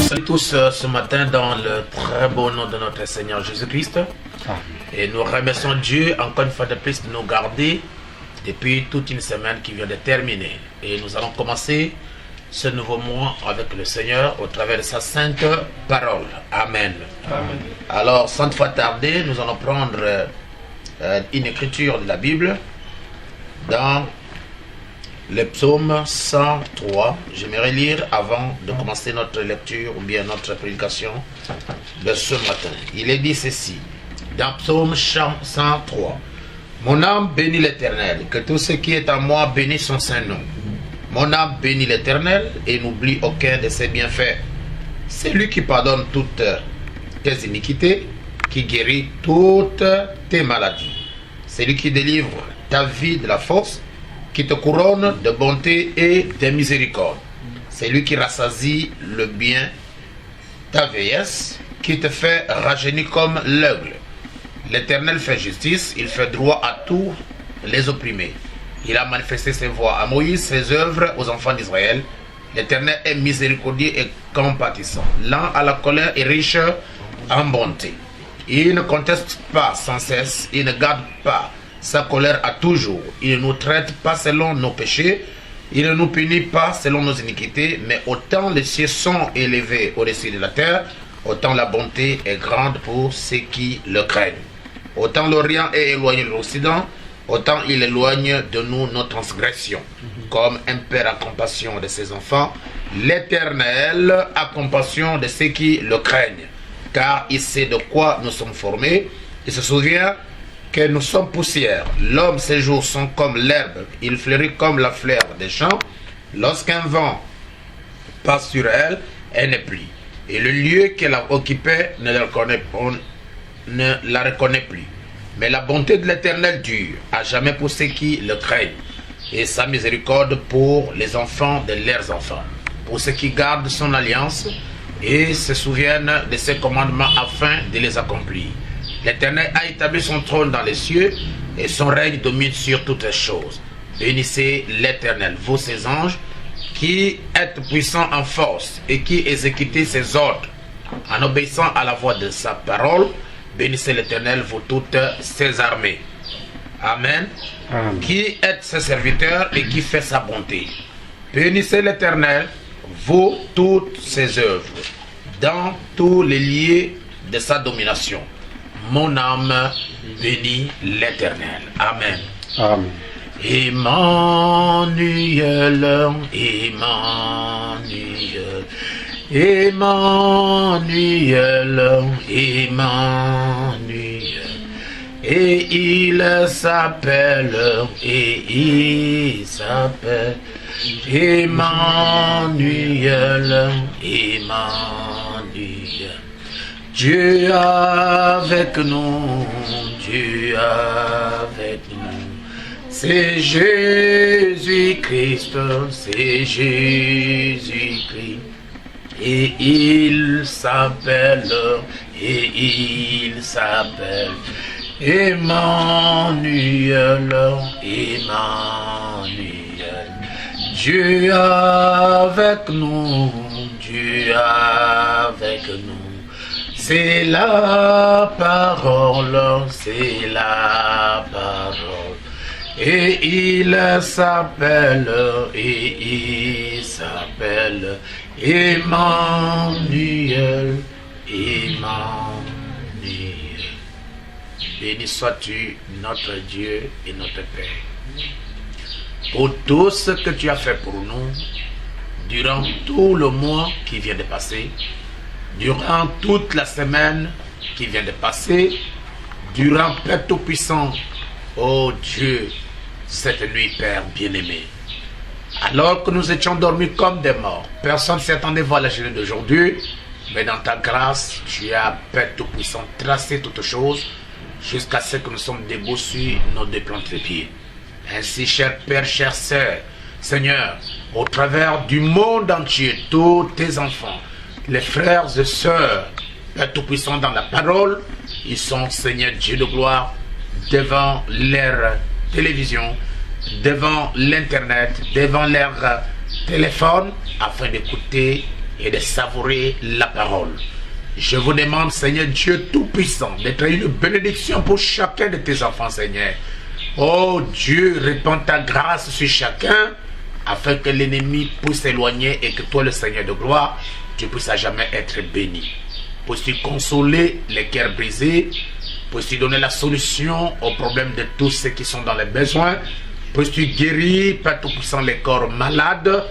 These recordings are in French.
salue tous ce matin dans le très beau nom de notre Seigneur Jésus-Christ. Et nous remercions Dieu encore une fois de plus de nous garder depuis toute une semaine qui vient de terminer. Et nous allons commencer ce nouveau mois avec le Seigneur au travers de sa sainte parole. Amen. Amen. Alors, sans fois tarder, nous allons prendre une écriture de la Bible dans le psaume 103. J'aimerais lire avant de commencer notre lecture ou bien notre prédication de ce matin. Il est dit ceci, dans psaume 103. Mon âme bénit l'Éternel, que tout ce qui est en moi bénisse son saint nom. Mon âme bénit l'Éternel et n'oublie aucun de ses bienfaits. C'est lui qui pardonne toutes tes iniquités, qui guérit toutes tes maladies. C'est lui qui délivre ta vie de la force, qui te couronne de bonté et de miséricorde. C'est lui qui rassasie le bien ta vieillesse, qui te fait rajeunir comme l'aigle. L'Éternel fait justice, il fait droit à tous les opprimés. Il a manifesté ses voies à Moïse, ses œuvres aux enfants d'Israël. L'Éternel est miséricordieux et compatissant, lent à la colère et riche en bonté. Il ne conteste pas sans cesse, il ne garde pas sa colère à toujours. Il ne nous traite pas selon nos péchés, il ne nous punit pas selon nos iniquités, mais autant les cieux sont élevés au-dessus de la terre, autant la bonté est grande pour ceux qui le craignent. Autant l'Orient est éloigné de l'Occident, autant il éloigne de nous nos transgressions. Comme un père a compassion de ses enfants, l'Éternel a compassion de ceux qui le craignent, car il sait de quoi nous sommes formés, il se souvient que nous sommes poussière. L'homme, ses jours sont comme l'herbe, il fleurit comme la fleur des champs. Lorsqu'un vent passe sur elle, elle n'est plus. Et le lieu qu'elle a occupé ne la reconnaît plus. Mais la bonté de l'Éternel dure à jamais pour ceux qui le craignent, et sa miséricorde pour les enfants de leurs enfants, pour ceux qui gardent son alliance et se souviennent de ses commandements afin de les accomplir. L'Éternel a établi son trône dans les cieux et son règne domine sur toutes les choses. Bénissez l'Éternel, vous ses anges, qui êtes puissants en force et qui exécutez ses ordres en obéissant à la voix de sa parole. Bénissez l'Éternel, vous toutes ses armées. Amen. Amen. Qui êtes ses serviteurs et qui fait sa bonté. Bénissez l'Éternel, vous toutes ses œuvres, dans tous les lieux de sa domination. Mon âme bénit l'Éternel. Amen. Amen. Emmanuel, Emmanuel, Emmanuel, Emmanuel. Et il s'appelle Emmanuel, Emmanuel. Dieu avec nous, Dieu avec nous. C'est Jésus-Christ, c'est Jésus-Christ. Et il s'appelle Emmanuel, Emmanuel. Dieu avec nous, Dieu avec nous. C'est la parole, c'est la parole. Et il s'appelle Emmanuel, Emmanuel. Béni sois-tu, notre Dieu et notre Père, pour tout ce que tu as fait pour nous durant tout le mois qui vient de passer, durant toute la semaine qui vient de passer, durant Père Tout-Puissant, ô Dieu, cette nuit, Père bien-aimé. Alors que nous étions dormis comme des morts, personne ne s'attendait voir la journée d'aujourd'hui, mais dans ta grâce, tu as, Père Tout-Puissant, tracé toutes choses jusqu'à ce que nous sommes debout sur nos deux plantes de pied. Ainsi, cher Père, chère Sœur, Seigneur, au travers du monde entier, tous tes enfants, les frères et sœurs, Père Tout-Puissant, dans la parole, ils sont, Seigneur Dieu de gloire, devant leur télévision, devant l'internet, devant leur téléphone, afin d'écouter et de savourer la parole. Je vous demande, Seigneur Dieu Tout-Puissant, d'être une bénédiction pour chacun de tes enfants, Seigneur. Oh Dieu, répands ta grâce sur chacun, afin que l'ennemi puisse s'éloigner et que toi, le Seigneur de gloire, tu puisses à jamais être béni. Puisses-tu consoler les cœurs brisés, puisses-tu donner la solution aux problèmes de tous ceux qui sont dans les besoins, puisses-tu guérir, Père Tout-Puissant, les corps malades,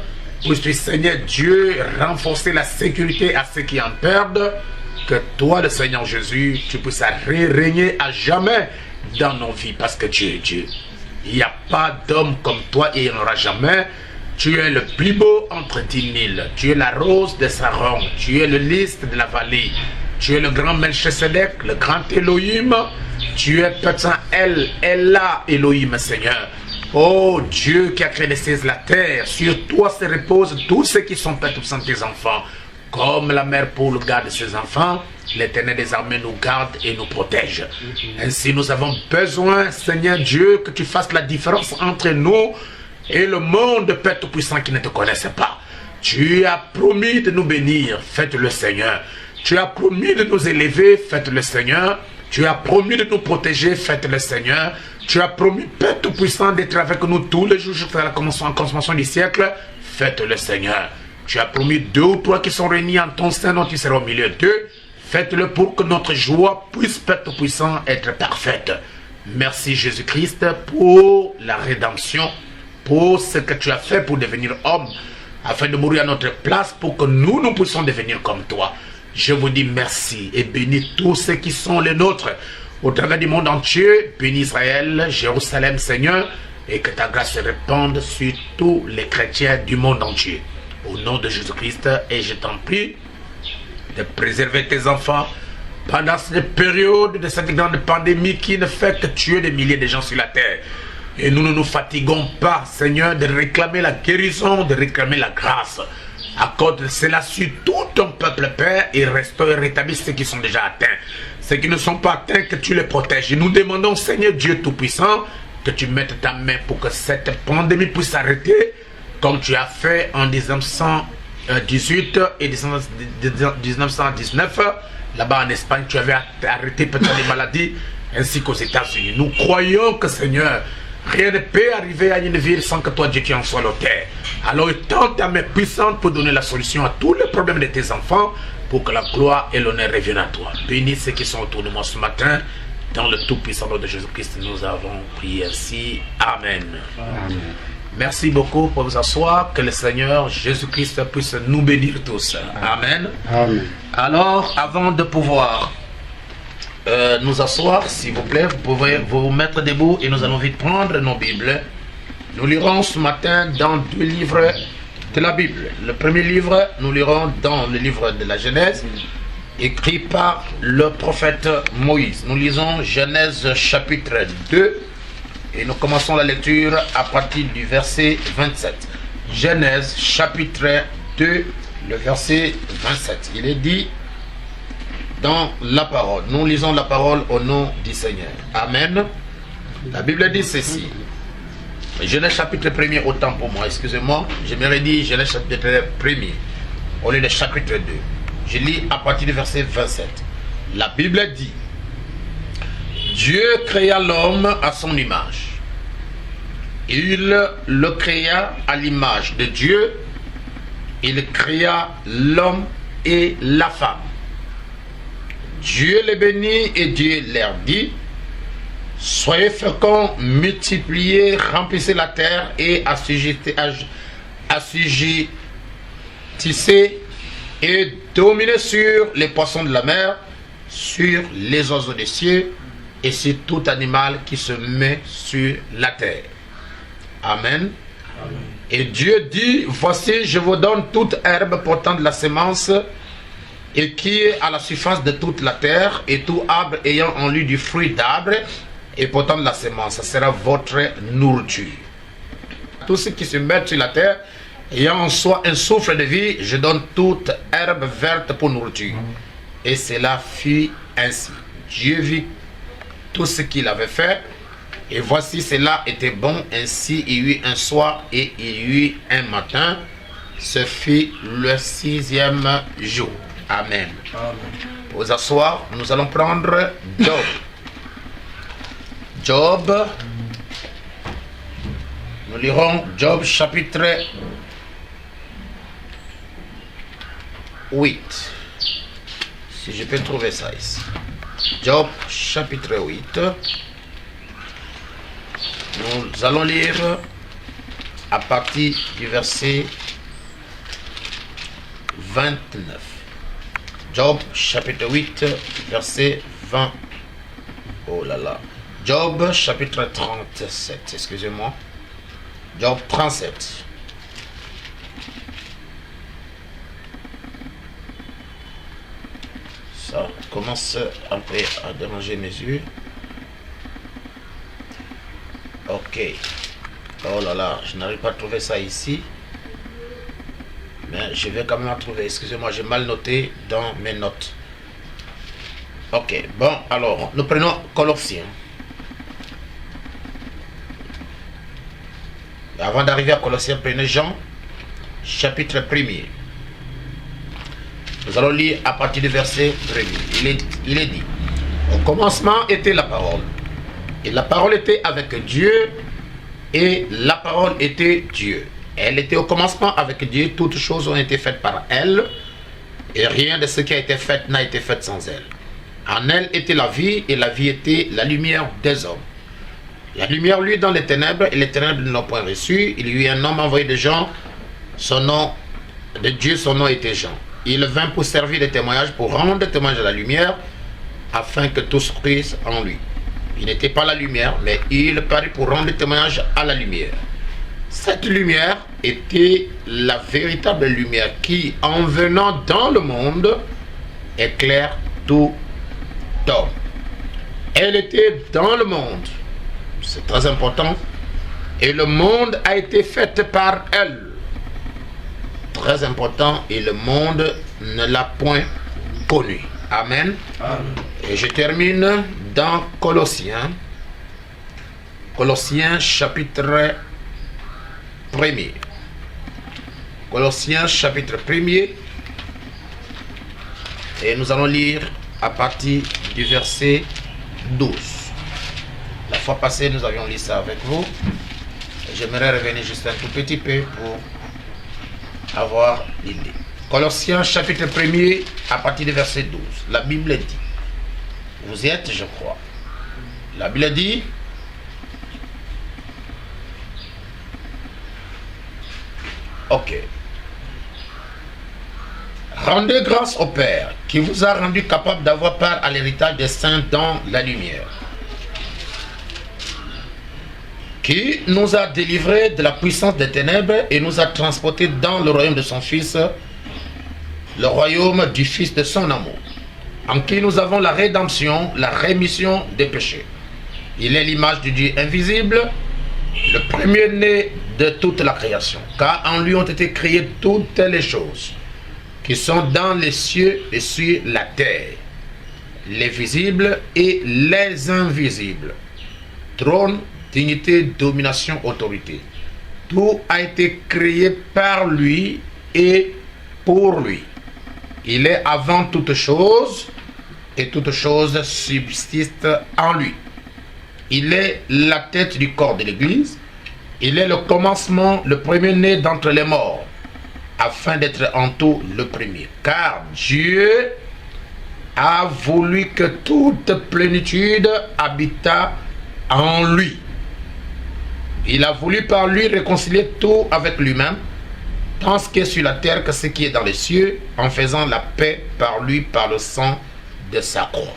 puisses-tu, Seigneur Dieu, renforcer la sécurité à ceux qui en perdent, que toi, le Seigneur Jésus, tu puisses régner à jamais dans nos vies, parce que tu es Dieu. Il n'y a pas d'homme comme toi et il n'y en aura jamais. Tu es le plus beau entre 10 000. Tu es la rose de Saron. Tu es le lys de la vallée. Tu es le grand Melchisedec, le grand Elohim. Tu es Petit Ella Elohim, Seigneur. Oh Dieu qui a créé les cieux et la terre, sur toi se reposent tous ceux qui sont Père Tout-Puissant, tes enfants. Comme la mère poule garde ses enfants, l'Éternel des armées nous garde et nous protège. Ainsi nous avons besoin, Seigneur Dieu, que tu fasses la différence entre nous et le monde, Père Tout-Puissant, qui ne te connaissait pas. Tu as promis de nous bénir, faites-le Seigneur. Tu as promis de nous élever, faites-le Seigneur. Tu as promis de nous protéger, faites-le Seigneur. Tu as promis, Père Tout-Puissant, d'être avec nous tous les jours jusqu'à la consommation du siècle, faites-le Seigneur. Tu as promis 2 ou 3 qui sont réunis en ton sein, dont tu seras au milieu d'eux. Faites-le pour que notre joie puisse, Père Tout-Puissant, être parfaite. Merci Jésus-Christ pour la rédemption, pour ce que tu as fait pour devenir homme, afin de mourir à notre place pour que nous puissions devenir comme toi. Je vous dis merci et bénis tous ceux qui sont les nôtres au travers du monde entier. Bénis Israël, Jérusalem, Seigneur, et que ta grâce se répande sur tous les chrétiens du monde entier. Au nom de Jésus-Christ, et je t'en prie de préserver tes enfants pendant cette période de cette grande pandémie qui ne fait que tuer des milliers de gens sur la terre. Et nous ne nous fatiguons pas, Seigneur, de réclamer la guérison, de réclamer la grâce. Accorde cela sur tout ton peuple, Père, et restaure et rétablis ceux qui sont déjà atteints. Ceux qui ne sont pas atteints, que tu les protèges. Et nous demandons, Seigneur Dieu Tout-Puissant, que tu mettes ta main pour que cette pandémie puisse s'arrêter, comme tu as fait en 1918 et 1919, là-bas en Espagne, tu avais arrêté peut-être les maladies, ainsi qu'aux États-Unis. Nous croyons que, Seigneur, rien ne peut arriver à une ville sans que toi, Dieu, tu en sois l'auteur. Alors, étends ta main puissante pour donner la solution à tous les problèmes de tes enfants, pour que la gloire et l'honneur reviennent à toi. Bénis ceux qui sont autour de moi ce matin. Dans le tout-puissant nom de Jésus-Christ, nous avons prié ainsi. Amen. Amen. Merci beaucoup pour vous asseoir. Que le Seigneur Jésus-Christ puisse nous bénir tous. Amen. Amen. Alors, avant de pouvoir nous asseoir, s'il vous plaît, vous pouvez vous mettre debout et nous allons vite prendre nos Bibles. Nous lirons ce matin dans 2 livres de la Bible. Le premier livre, nous lirons dans le livre de la Genèse, écrit par le prophète Moïse. Nous lisons Genèse chapitre 2. Et nous commençons la lecture à partir du verset 27. Genèse chapitre 2, le verset 27. Il est dit dans la parole. Nous lisons la parole au nom du Seigneur. Amen. La Bible dit ceci. Genèse chapitre 1er, autant pour moi, excusez-moi. J'aimerais dire Genèse chapitre 1er au lieu de chapitre 2. Je lis à partir du verset 27. La Bible dit: Dieu créa l'homme à son image. Il le créa à l'image de Dieu. Il créa l'homme et la femme. Dieu les bénit et Dieu leur dit: soyez féconds, multipliez, remplissez la terre et assujettissez et dominez sur les poissons de la mer, sur les oiseaux des cieux et sur tout animal qui se met sur la terre. Amen. Amen. Et Dieu dit: voici, je vous donne toute herbe portant de la semence et qui est à la surface de toute la terre, et tout arbre ayant en lui du fruit d'arbre et portant de la semence, ce sera votre nourriture. Tous ceux qui se mettent sur la terre, ayant en soi un souffle de vie, je donne toute herbe verte pour nourriture. Et cela fut ainsi. Dieu vit tout ce qu'il avait fait, et voici cela était bon. Ainsi il y eut un soir et il y eut un matin, Ce fut le 6e jour. Amen. Vous asseoir, nous allons prendre Job. Job. Nous lirons Job chapitre 8. Si je peux trouver ça ici. Job chapitre 8. Nous allons lire à partir du verset 29. Job chapitre 8, verset 20. Oh là là. Job chapitre 37, excusez-moi. Job 37. Ça commence un peu à déranger mes yeux. Ok. Oh là là, je n'arrive pas à trouver ça ici. Mais je vais quand même en trouver. Excusez-moi, j'ai mal noté dans mes notes. Ok, bon, alors, nous prenons Colossiens. Avant d'arriver à Colossiens, prenez Jean, chapitre 1er. Nous allons lire à partir du verset 1er. Il est dit, au commencement était la parole. Et la parole était avec Dieu. Et la parole était Dieu. Elle était au commencement avec Dieu. Toutes choses ont été faites par elle. Et rien de ce qui a été fait n'a été fait sans elle. En elle était la vie. Et la vie était la lumière des hommes. La lumière lui dans les ténèbres. Et les ténèbres ne l'ont point reçu. Il y eut un homme envoyé de Jean. Son nom de Dieu, son nom était Jean. Il vint pour servir de témoignage. Pour rendre témoignage à la lumière. Afin que tous crissent en lui. Il n'était pas la lumière, mais il parut pour rendre témoignage à la lumière. Cette lumière était la véritable lumière qui, en venant dans le monde, éclaire tout homme. Elle était dans le monde. C'est très important. Et le monde a été fait par elle. Très important. Et le monde ne l'a point connue. Amen. Amen. Et je termine dans Colossiens. Colossiens chapitre 1er. Colossiens chapitre 1er. Et nous allons lire à partir du verset 12. La fois passée, nous avions lu ça avec vous. J'aimerais revenir juste un tout petit peu pour avoir l'idée. Colossiens chapitre 1er à partir du verset 12. La Bible dit, vous y êtes, je crois. La Bible dit, ok. Rendez grâce au Père qui vous a rendu capable d'avoir part à l'héritage des saints dans la lumière, qui nous a délivrés de la puissance des ténèbres et nous a transportés dans le royaume de son Fils, le royaume du Fils de son amour, en qui nous avons la rédemption, la rémission des péchés. Il est l'image du Dieu invisible, le premier-né de toute la création, car en lui ont été créées toutes les choses qui sont dans les cieux et sur la terre, les visibles et les invisibles, trône, dignité, domination, autorité. Tout a été créé par lui et pour lui. Il est avant toute chose et toute chose subsiste en lui. Il est la tête du corps de l'Église. Il est le commencement, le premier-né d'entre les morts, afin d'être en tout le premier. Car Dieu a voulu que toute plénitude habitât en lui. Il a voulu par lui réconcilier tout avec lui-même, tant ce qui est sur la terre que ce qui est dans les cieux, en faisant la paix par lui, par le sang de sa croix.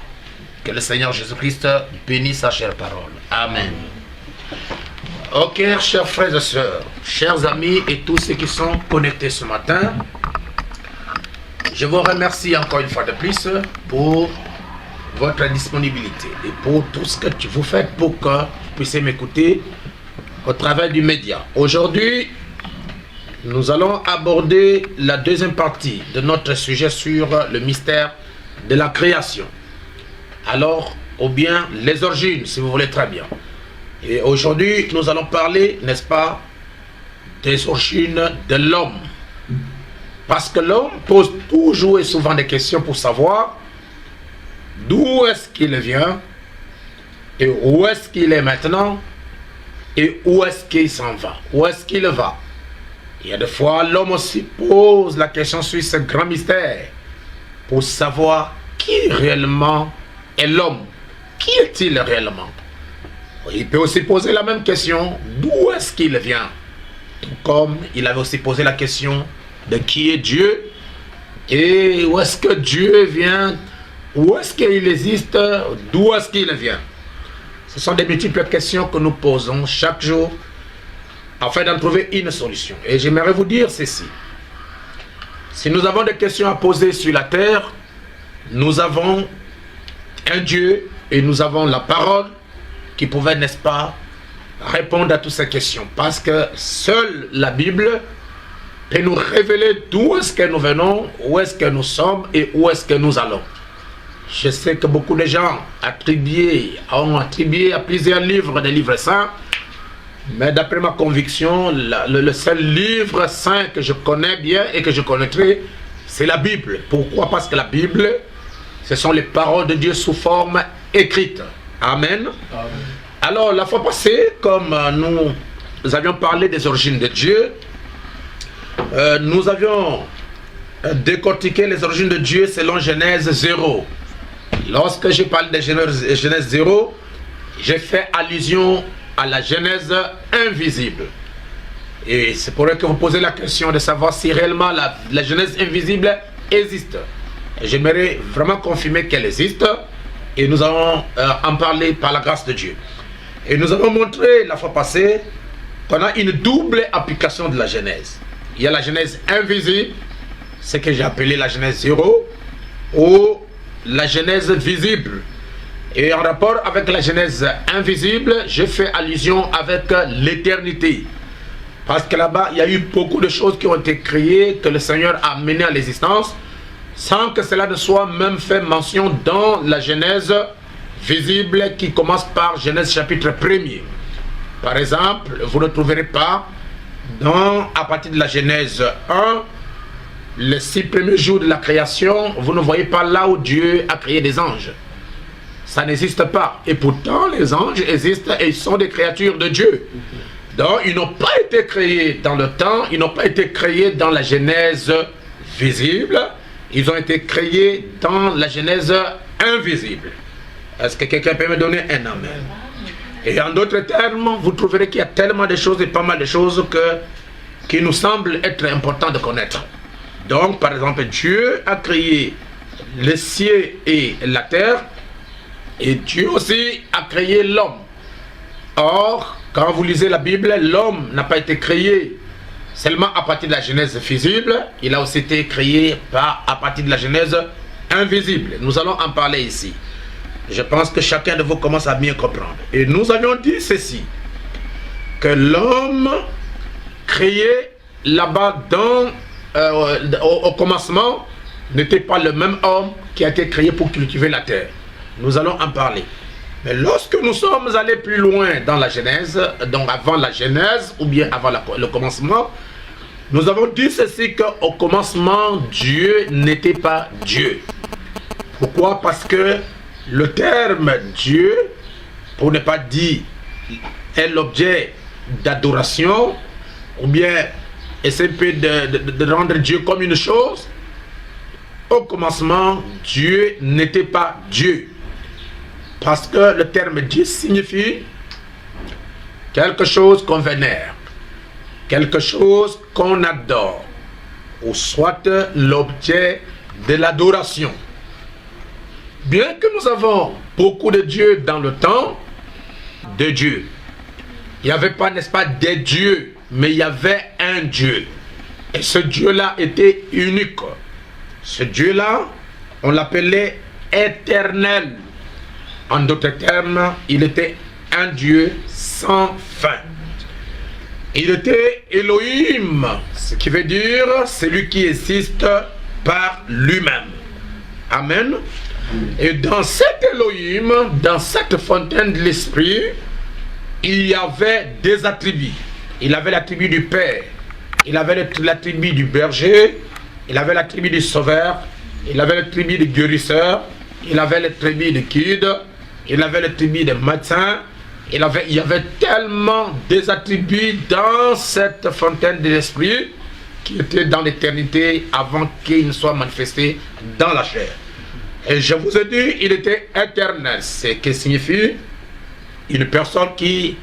Que le Seigneur Jésus-Christ bénisse sa chère parole. Amen. Ok, chers frères et sœurs, chers amis et tous ceux qui sont connectés ce matin, je vous remercie encore une fois de plus pour votre disponibilité et pour tout ce que vous faites pour que vous puissiez m'écouter au travers du média. Aujourd'hui, nous allons aborder la deuxième partie de notre sujet sur le mystère de la création. Alors, ou bien les origines, si vous voulez très bien. Et aujourd'hui, nous allons parler, n'est-ce pas, des origines de l'homme. Parce que l'homme pose toujours et souvent des questions pour savoir d'où est-ce qu'il vient et où est-ce qu'il est maintenant et où est-ce qu'il s'en va, où est-ce qu'il va. Il y a des fois, l'homme aussi pose la question sur ce grand mystère pour savoir qui réellement est l'homme. Qui est-il réellement? Il peut aussi poser la même question, d'où est-ce qu'il vient? Tout comme il avait aussi posé la question de qui est Dieu et où est-ce que Dieu vient, où est-ce qu'il existe, d'où est-ce qu'il vient. Ce sont des multiples questions que nous posons chaque jour afin d'en trouver une solution. Et j'aimerais vous dire ceci. Si nous avons des questions à poser sur la terre, nous avons un Dieu et nous avons la parole qui pouvait, n'est-ce pas, répondre à toutes ces questions. Parce que seule la Bible peut nous révéler d'où est-ce que nous venons, où est-ce que nous sommes et où est-ce que nous allons. Je sais que beaucoup de gens ont attribué à plusieurs livres des livres saints, mais d'après ma conviction, le seul livre saint que je connais bien et que je connaîtrai, c'est la Bible. Pourquoi? Parce que la Bible, ce sont les paroles de Dieu sous forme écrite. Amen. Amen. Alors, la fois passée, comme nous avions parlé des origines de Dieu, nous avions décortiqué les origines de Dieu selon Genèse 0. Lorsque j'ai parlé de Genèse 0, j'ai fait allusion à la Genèse invisible. Et c'est pour ça que vous posez la question de savoir si réellement la Genèse invisible existe. J'aimerais vraiment confirmer qu'elle existe et nous allons en parler par la grâce de Dieu. Et nous avons montré la fois passée qu'on a une double application de la Genèse. Il y a la Genèse invisible, ce que j'ai appelé la Genèse 0, ou la Genèse visible. Et en rapport avec la Genèse invisible, je fais allusion avec l'éternité. Parce que là-bas, il y a eu beaucoup de choses qui ont été créées, que le Seigneur a menées à l'existence, sans que cela ne soit même fait mention dans la Genèse visible qui commence par Genèse chapitre 1er. Par exemple, vous ne trouverez pas à partir de la Genèse 1, les 6 premiers jours de la création, vous ne voyez pas là où Dieu a créé des anges. Ça n'existe pas. Et pourtant, les anges existent et ils sont des créatures de Dieu. Donc, ils n'ont pas été créés dans le temps, ils n'ont pas été créés dans la Genèse visible, ils ont été créés dans la Genèse invisible. Est-ce que quelqu'un peut me donner un amen? Et en d'autres termes, vous trouverez qu'il y a tellement de choses et pas mal de choses qui nous semblent être importantes de connaître. Donc, par exemple, Dieu a créé les cieux et la terre, et Dieu aussi a créé l'homme. Or, quand vous lisez la Bible, l'homme n'a pas été créé seulement à partir de la Genèse visible, il a aussi été créé à partir de la Genèse invisible. Nous allons en parler ici. Je pense que chacun de vous commence à bien comprendre. Et nous avions dit ceci, que l'homme créé là-bas au commencement n'était pas le même homme qui a été créé pour cultiver la terre. Nous allons en parler. Mais lorsque nous sommes allés plus loin dans la Genèse, donc avant la Genèse ou bien avant le commencement, nous avons dit ceci, qu'au commencement, Dieu n'était pas Dieu. Pourquoi? Parce que le terme Dieu, pour ne pas dire, est l'objet d'adoration, ou bien essayer de rendre Dieu comme une chose. Au commencement, Dieu n'était pas Dieu. Parce que le terme Dieu signifie quelque chose qu'on vénère, quelque chose qu'on adore, ou soit l'objet de l'adoration. Bien que nous avons beaucoup de dieux dans le temps, de Dieu, il n'y avait pas, n'est-ce pas, des dieux, mais il y avait un Dieu. Et ce Dieu-là était unique. Ce Dieu-là, on l'appelait éternel. En d'autres termes, il était un Dieu sans fin. Il était Elohim, ce qui veut dire celui qui existe par lui-même. Amen. Et dans cet Elohim, dans cette fontaine de l'esprit, il y avait des attributs. Il avait l'attribut du Père, il avait l'attribut du berger, il avait la tribu du sauveur, il avait la tribu du guérisseur, il avait la tribu du guide, il avait la tribu des médecins, il y avait tellement des attributs dans cette fontaine de l'esprit qui était dans l'éternité avant qu'il ne soit manifesté dans la chair. Et je vous ai dit, il était éternel. C'est ce qui signifie une personne qui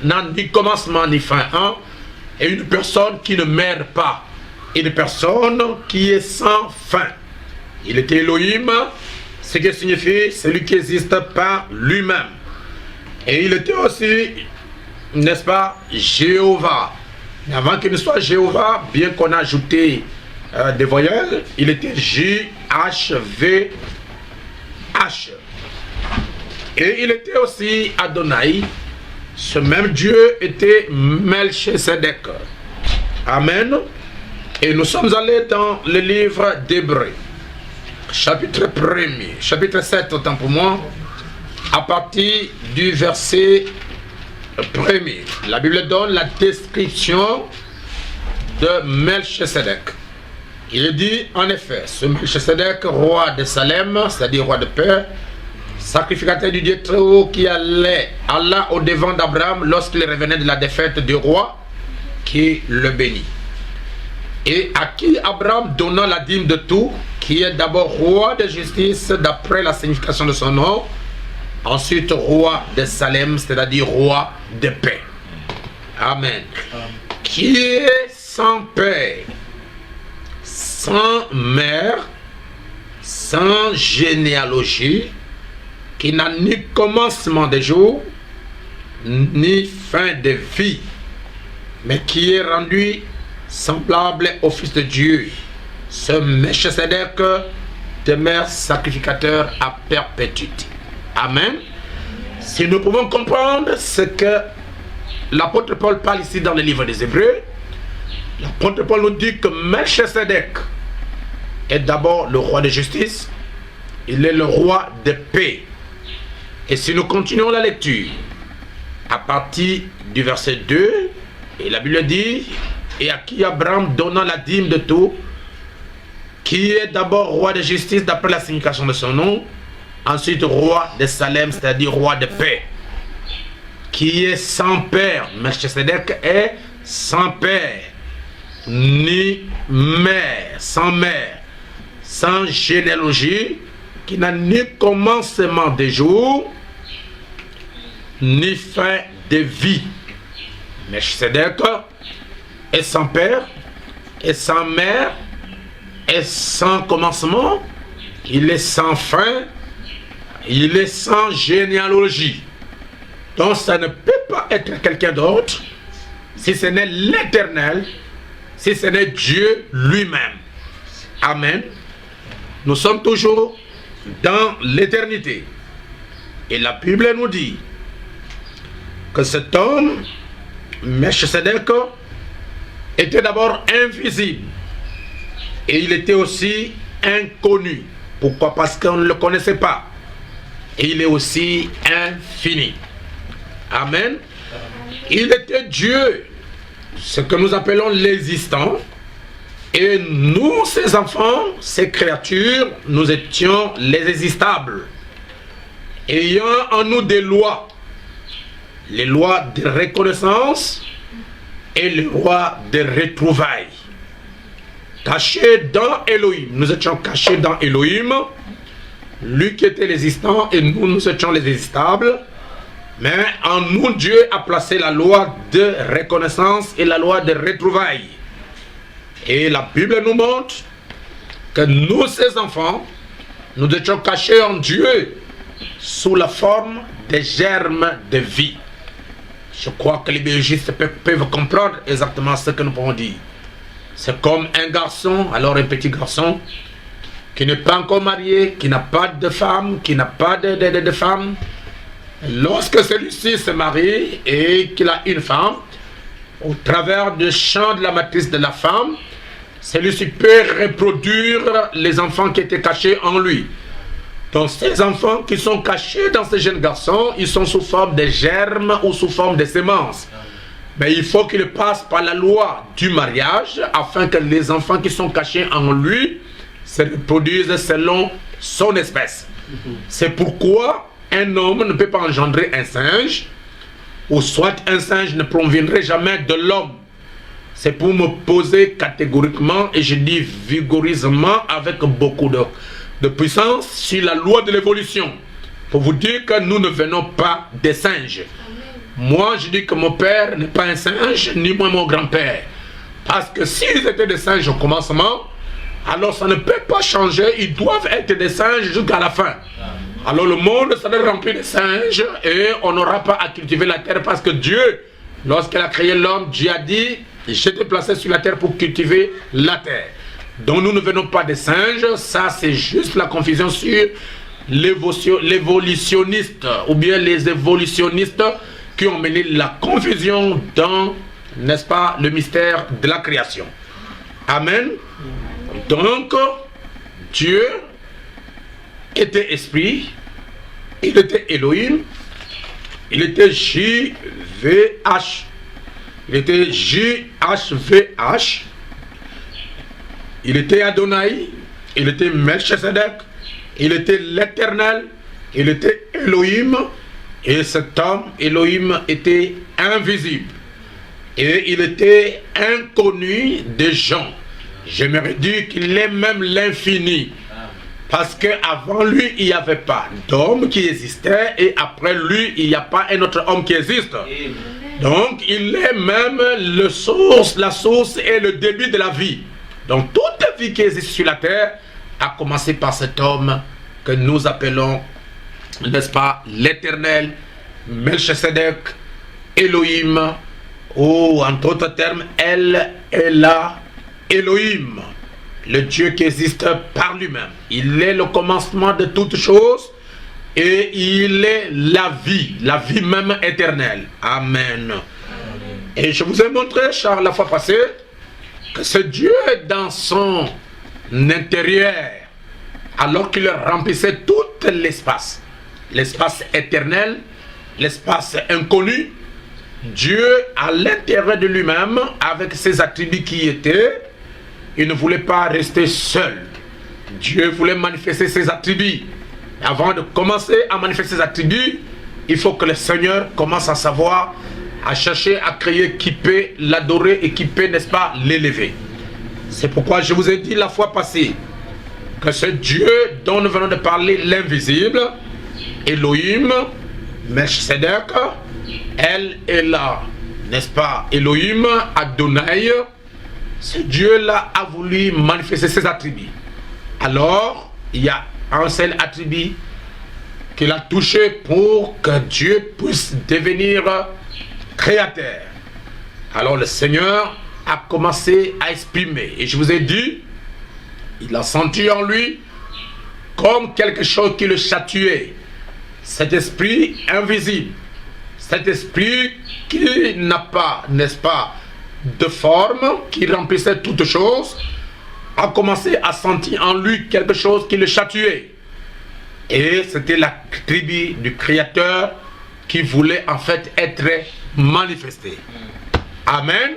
n'a ni commencement ni fin, hein, et une personne qui ne meurt pas, une personne qui est sans fin. Il était Elohim, ce qui signifie celui qui existe par lui-même. Et il était aussi, n'est-ce pas, Jéhovah. Mais avant qu'il ne soit Jéhovah, bien qu'on a ajouté des voyelles, il était J-H-V-H. Et il était aussi Adonai. Ce même Dieu était Melchisedec. Amen. Et nous sommes allés dans le livre d'Hébreux, chapitre 1er, chapitre 7, autant pour moi, à partir du verset 1er. La Bible donne la description de Melchisedec. Il est dit, en effet, ce Melchisedec, roi de Salem, c'est-à-dire roi de paix, sacrificateur du Dieu très haut qui alla au devant d'Abraham lorsqu'il revenait de la défaite du roi qui le bénit. Et à qui Abraham donna la dîme de tout, qui est d'abord roi de justice d'après la signification de son nom, ensuite roi de Salem, c'est-à-dire roi de paix. Amen. Qui est sans père, sans mère, sans généalogie, qui n'a ni commencement de jour, ni fin de vie, mais qui est rendu semblable au Fils de Dieu. Ce Melchisedec demeure sacrificateur à perpétuité. Amen. Si nous pouvons comprendre ce que l'apôtre Paul parle ici dans le livre des Hébreux, l'apôtre Paul nous dit que Melchisedec est d'abord le roi de justice, il est le roi de paix. Et si nous continuons la lecture, à partir du verset 2, et la Bible dit, et à qui Abraham donna la dîme de tout, qui est d'abord roi de justice d'après la signification de son nom, ensuite roi de Salem, c'est-à-dire roi de paix, qui est sans père. Melchisedec est sans père, ni mère, sans généalogie, qui n'a ni commencement de jour, ni fin de vie. Melchisedec est sans père, est sans mère, est sans commencement, il est sans fin, il est sans généalogie. Donc ça ne peut pas être quelqu'un d'autre si ce n'est l'Éternel, si ce n'est Dieu lui-même. Amen. Nous sommes toujours dans l'éternité. Et la Bible nous dit que cet homme, Melchisedec, était d'abord invisible. Et il était aussi inconnu. Pourquoi? Parce qu'on ne le connaissait pas. Et il est aussi infini. Amen. Il était Dieu, ce que nous appelons l'existant. Et nous, ses enfants, ses créatures, nous étions les existables, ayant en nous des lois, les lois de reconnaissance et les lois de retrouvailles. Cachés dans Elohim, nous étions cachés dans Elohim, lui qui était l'existant et nous, nous étions les existables. Mais en nous, Dieu a placé la loi de reconnaissance et la loi de retrouvailles. Et la Bible nous montre que nous, ses enfants, nous étions cachés en Dieu sous la forme des germes de vie. Je crois que les biologistes peuvent comprendre exactement ce que nous pouvons dire. C'est comme un garçon, alors un petit garçon, qui n'est pas encore marié, qui n'a pas de femme, qui n'a pas de femme. Lorsque celui-ci se marie et qu'il a une femme, au travers du champ de la matrice de la femme, celui-ci peut reproduire les enfants qui étaient cachés en lui. Donc ces enfants qui sont cachés dans ce jeune garçon, ils sont sous forme de germes ou sous forme de semences. Mais il faut qu'il passe par la loi du mariage afin que les enfants qui sont cachés en lui se reproduisent selon son espèce. C'est pourquoi un homme ne peut pas engendrer un singe, ou soit un singe ne proviendrait jamais de l'homme. C'est pour me poser catégoriquement, et je dis vigoureusement avec beaucoup de puissance, sur la loi de l'évolution. Pour vous dire que nous ne venons pas des singes. Moi, je dis que mon père n'est pas un singe, ni moi mon grand-père. Parce que s'ils étaient des singes au commencement, alors ça ne peut pas changer, ils doivent être des singes jusqu'à la fin. Alors le monde sera rempli de singes et on n'aura pas à cultiver la terre parce que Dieu, lorsqu'il a créé l'homme, Dieu a dit, j'étais placé sur la terre pour cultiver la terre. Donc nous ne venons pas des singes, ça c'est juste la confusion sur l'évolutionniste ou bien les évolutionnistes qui ont mené la confusion dans, n'est-ce pas, le mystère de la création. Amen. Donc, Dieu était esprit, il était Elohim, il était JVH, il était JHVH, il était Adonai, il était Melchizedek, il était l'Éternel, il était Elohim, et cet homme, Elohim, était invisible, et il était inconnu des gens. J'aimerais dire qu'il est même l'infini. Parce qu'avant lui, il n'y avait pas d'homme qui existait. Et après lui, il n'y a pas un autre homme qui existe. Donc, il est même la source et le début de la vie. Donc, toute vie qui existe sur la terre a commencé par cet homme que nous appelons, n'est-ce pas, l'Éternel, Melchizedek, Elohim, ou en d'autres termes, El Elah, Elohim, le Dieu qui existe par lui-même. Il est le commencement de toutes choses et il est la vie même éternelle. Amen. Et je vous ai montré, Charles, la fois passée, que ce Dieu dans son intérieur, alors qu'il remplissait tout l'espace éternel, l'espace inconnu, Dieu à l'intérieur de lui-même, avec ses attributs qui étaient, il ne voulait pas rester seul. Dieu voulait manifester ses attributs. Avant de commencer à manifester ses attributs, il faut que le Seigneur commence à savoir, à chercher à créer qui peut l'adorer et qui peut, n'est-ce pas, l'élever. C'est pourquoi je vous ai dit la fois passée que ce Dieu dont nous venons de parler, l'invisible, Elohim, Melchizedek, El Elah, n'est-ce pas, Elohim, Adonai, ce Dieu-là a voulu manifester ses attributs. Alors, il y a un seul attribut qu'il a touché pour que Dieu puisse devenir créateur. Alors le Seigneur a commencé à exprimer. Et je vous ai dit, il a senti en lui comme quelque chose qui le chatouait. Cet esprit invisible, cet esprit qui n'a pas, n'est-ce pas, de forme, qui remplissait toutes choses, a commencé à sentir en lui quelque chose qui le chatouait. Et c'était la tribu du Créateur qui voulait en fait être manifestée. Amen.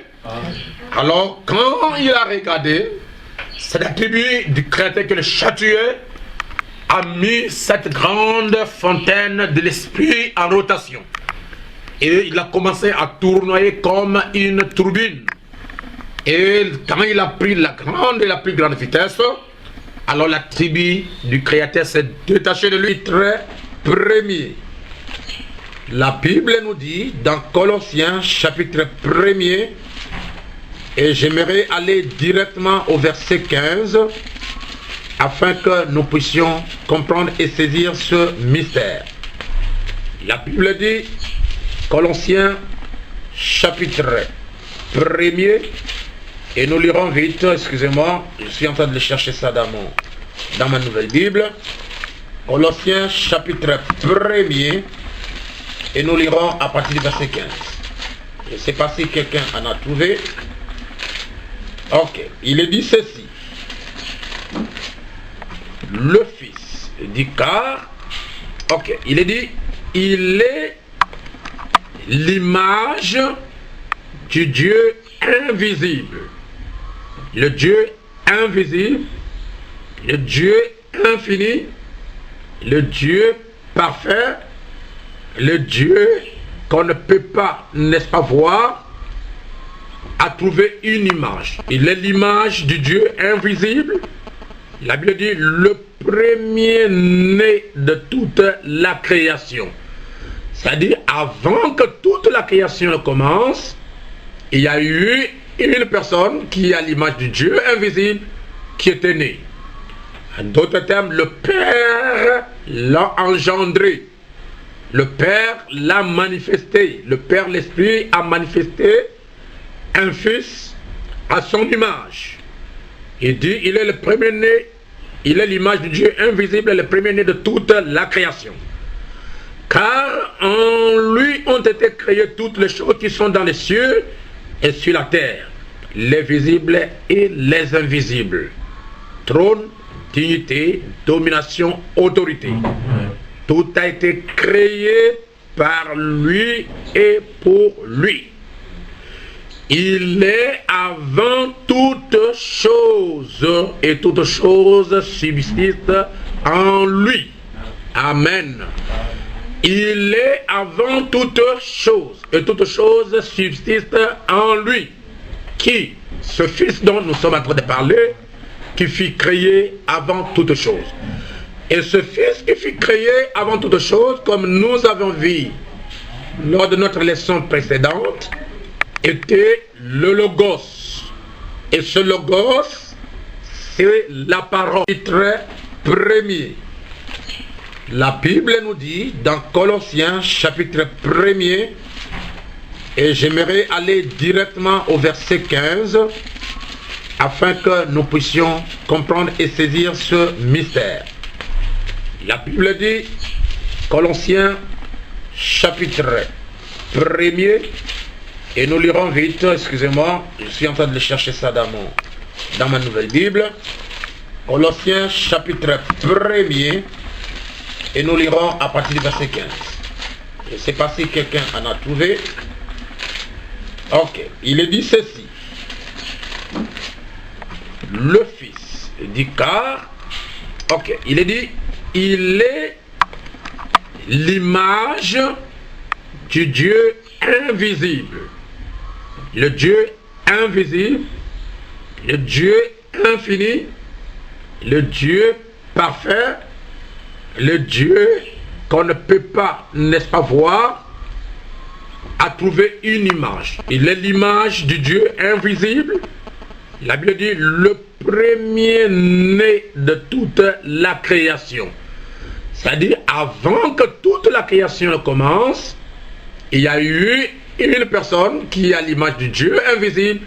Alors quand il a regardé, c'est la tribu du Créateur qui le chatouait, a mis cette grande fontaine de l'esprit en rotation. Et il a commencé à tournoyer comme une turbine. Et quand il a pris la grande et la plus grande vitesse, alors la tribu du Créateur s'est détachée de lui très premier. La Bible nous dit dans Colossiens chapitre 1er, et j'aimerais aller directement au verset 15, afin que nous puissions comprendre et saisir ce mystère. La Bible dit, Colossiens chapitre 1er, et nous lirons vite, excusez-moi, je suis en train de le chercher ça dans ma nouvelle Bible. Colossiens chapitre 1er, et nous lirons à partir du verset 15. Je ne sais pas si quelqu'un en a trouvé. Ok, il est dit ceci. Le Fils dit car, ok, il est dit, il est l'image du Dieu invisible. Le Dieu invisible, le Dieu infini, le Dieu parfait, le Dieu qu'on ne peut pas, n'est-ce pas, voir, a trouvé une image. Il est l'image du Dieu invisible. La Bible dit le premier-né de toute la création. C'est-à-dire, avant que toute la création commence, il y a eu une personne qui a l'image du Dieu invisible qui était née. En d'autres termes, le Père l'a engendré. Le Père l'a manifesté. Le Père, l'Esprit, a manifesté un Fils à son image. Il dit, il est le premier-né, il est l'image du Dieu invisible, le premier-né de toute la création. Car en lui ont été créées toutes les choses qui sont dans les cieux et sur la terre, les visibles et les invisibles. Trône, dignité, domination, autorité. Tout a été créé par lui et pour lui. Il est avant toutes choses et toutes choses subsistent en lui. Amen. Il est avant toutes choses et toutes choses subsistent en lui. Qui? Ce Fils dont nous sommes en train de parler, qui fut créé avant toutes choses. Et ce Fils qui fut créé avant toutes choses, comme nous avons vu lors de notre leçon précédente, était le Logos. Et ce Logos, c'est la parole. Titre premier. La Bible nous dit dans Colossiens chapitre 1er, et j'aimerais aller directement au verset 15, afin que nous puissions comprendre et saisir ce mystère. La Bible dit, Colossiens chapitre 1er, et nous lirons vite, excusez-moi, je suis en train de le chercher ça dans ma nouvelle Bible. Colossiens chapitre 1er, et nous lirons à partir du verset 15. Je ne sais pas si quelqu'un en a trouvé. Ok, il est dit ceci. Le Fils, il dit car, ok, il est dit, il est l'image du Dieu invisible. Le Dieu invisible, le Dieu infini, le Dieu parfait, le Dieu qu'on ne peut pas, n'est-ce pas, voir, a trouvé une image. Il est l'image du Dieu invisible. La Bible dit le premier-né de toute la création. C'est-à-dire, avant que toute la création commence, il y a eu une personne qui a l'image du Dieu invisible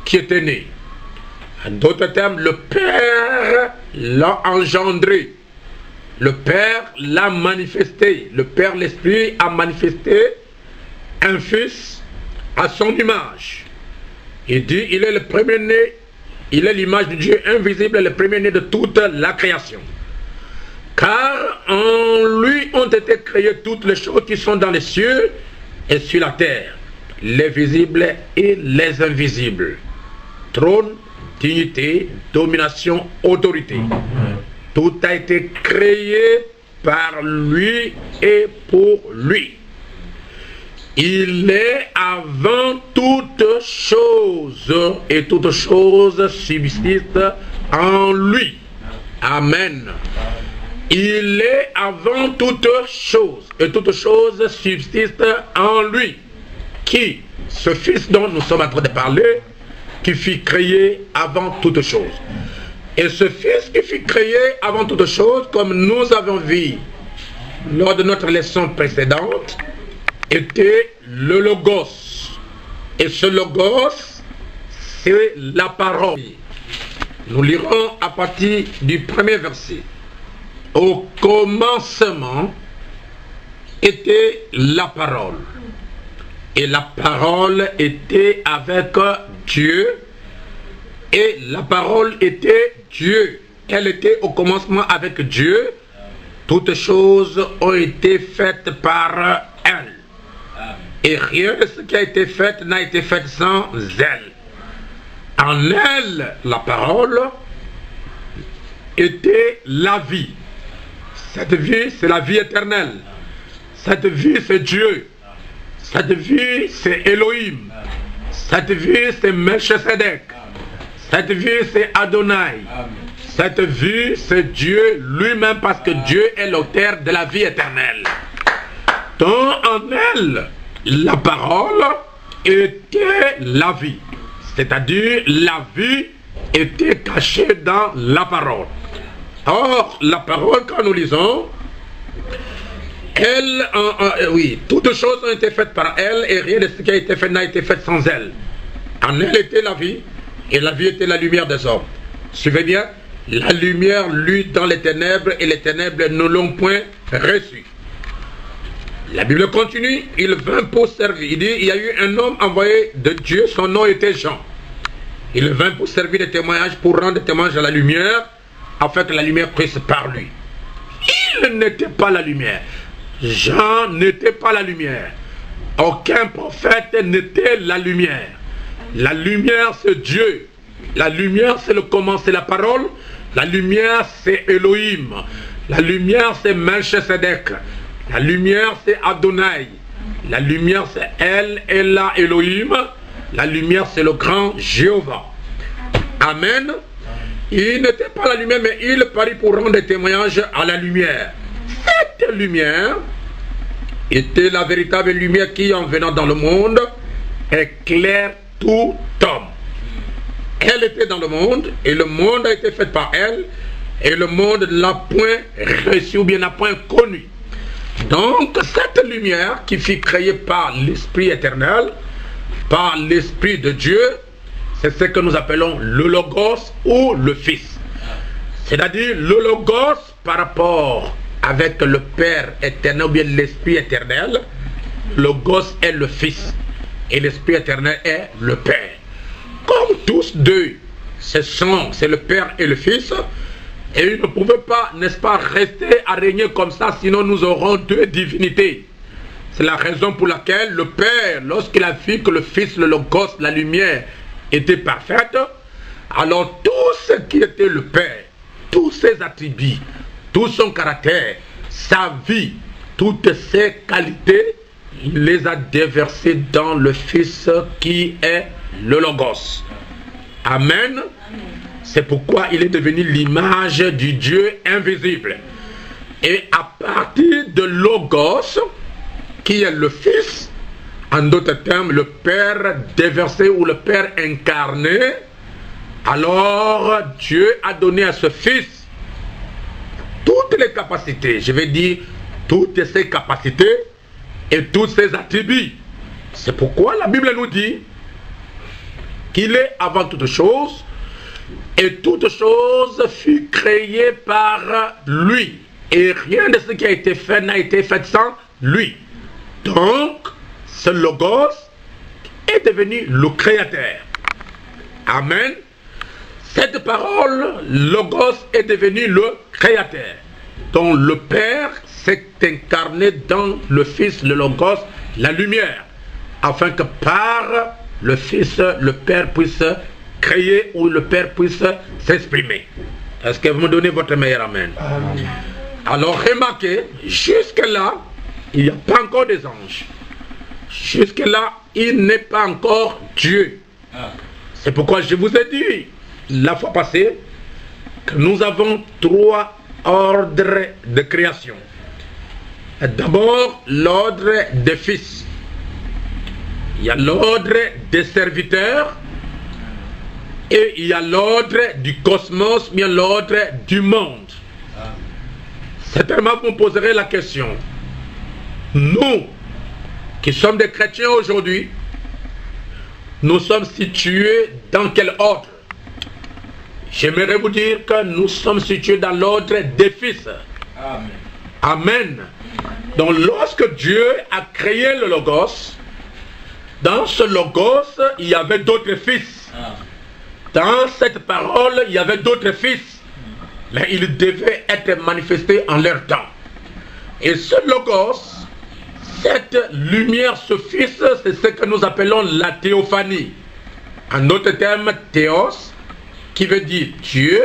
qui était née. En d'autres termes, le Père l'a engendré. Le Père l'a manifesté. Le Père, l'Esprit, a manifesté un Fils à son image. Il dit, il est le premier-né, il est l'image du Dieu invisible, le premier-né de toute la création. Car en lui ont été créées toutes les choses qui sont dans les cieux et sur la terre, les visibles et les invisibles. Trône, dignité, domination, autorité. Tout a été créé par lui et pour lui. Il est avant toutes choses et toutes choses subsistent en lui. Amen. Il est avant toutes choses et toutes choses subsistent en lui. Qui? Ce Fils dont nous sommes en train de parler, qui fut créé avant toutes choses. Et ce Fils qui fut créé avant toutes choses, comme nous avons vu lors de notre leçon précédente, était le Logos. Et ce Logos, c'est la parole. Nous lirons à partir du premier verset. Au commencement était la parole. Et la parole était avec Dieu. Et la parole était Dieu. Elle était au commencement avec Dieu. Toutes choses ont été faites par elle. Et rien de ce qui a été fait n'a été fait sans elle. En elle, la parole était la vie. Cette vie, c'est la vie éternelle. Cette vie, c'est Dieu. Cette vie, c'est Elohim. Cette vie, c'est Melchisedec. Cette vie, c'est Adonai. Cette vie, c'est Dieu lui-même, parce que Dieu est l'auteur de la vie éternelle. Donc, en elle, la parole était la vie. C'est-à-dire, la vie était cachée dans la parole. Or, la parole, quand nous lisons, elle, oui, toutes choses ont été faites par elle, et rien de ce qui a été fait n'a été fait sans elle. En elle était la vie, et la vie était la lumière des hommes. Suivez bien, la lumière luit dans les ténèbres, et les ténèbres ne l'ont point reçue. La Bible continue, il vint pour servir. Il dit, il y a eu un homme envoyé de Dieu, son nom était Jean. Il vint pour servir de témoignage, pour rendre témoignage à la lumière, afin que la lumière puisse par lui. Il n'était pas la lumière. Jean n'était pas la lumière. Aucun prophète n'était la lumière. La lumière, c'est Dieu. La lumière, c'est le comment, c'est la parole. La lumière, c'est Elohim. La lumière, c'est Melchisedec. La lumière, c'est Adonai. La lumière, c'est El Elah Elohim. La lumière, c'est le grand Jéhovah. Amen. Il n'était pas la lumière, mais il parut pour rendre des témoignages à la lumière. Cette lumière était la véritable lumière qui, en venant dans le monde, éclaire tout homme. Elle était dans le monde, et le monde a été fait par elle, et le monde ne l'a point reçu, ou bien n'a point connu. Donc, cette lumière qui fut créée par l'Esprit éternel, par l'Esprit de Dieu, c'est ce que nous appelons le Logos ou le Fils. C'est-à-dire le Logos par rapport avec le Père éternel ou bien l'Esprit éternel. Le Logos est le Fils et l'Esprit éternel est le Père. Comme tous deux, c'est le Père et le Fils, et ils ne pouvaient pas, n'est-ce pas, rester à régner comme ça, sinon nous aurons deux divinités. C'est la raison pour laquelle le Père, lorsqu'il a vu que le Fils, le Logos, la lumière, était parfaite, alors tout ce qui était le Père, tous ses attributs, tout son caractère, sa vie, toutes ses qualités, il les a déversés dans le Fils qui est le Logos. Amen. C'est pourquoi il est devenu l'image du Dieu invisible. Et à partir de Logos, qui est le Fils, en d'autres termes, le Père déversé ou le Père incarné, alors Dieu a donné à ce Fils toutes les capacités, je vais dire toutes ses capacités et tous ses attributs. C'est pourquoi la Bible nous dit qu'il est avant toute chose, et toute chose fut créée par lui, et rien de ce qui a été fait n'a été fait sans lui. Donc, ce Logos est devenu le Créateur. Amen. Cette parole, Logos, est devenu le Créateur. Donc le Père s'est incarné dans le Fils, le Logos, la lumière, afin que par le Fils, le Père puisse créer ou le Père puisse s'exprimer. Est-ce que vous me donnez votre meilleur amen? Amen. Alors remarquez, jusque-là, il n'y a pas encore des anges. Jusque-là, il n'est pas encore Dieu. C'est pourquoi je vous ai dit la fois passée que nous avons trois ordres de création. D'abord, l'ordre des fils. Il y a l'ordre des serviteurs et il y a l'ordre du cosmos, bien l'ordre du monde. Certainement, vous me poserez la question. Nous, qui sommes des chrétiens aujourd'hui, nous sommes situés dans quel ordre? J'aimerais vous dire que nous sommes situés dans l'ordre des fils. Amen. Amen. Donc lorsque Dieu a créé le Logos, dans ce Logos, il y avait d'autres fils. Dans cette parole, il y avait d'autres fils. Mais ils devaient être manifestés en leur temps. Et ce Logos cette lumière, ce Fils, c'est ce que nous appelons la théophanie. En d'autres termes, théos, qui veut dire Dieu,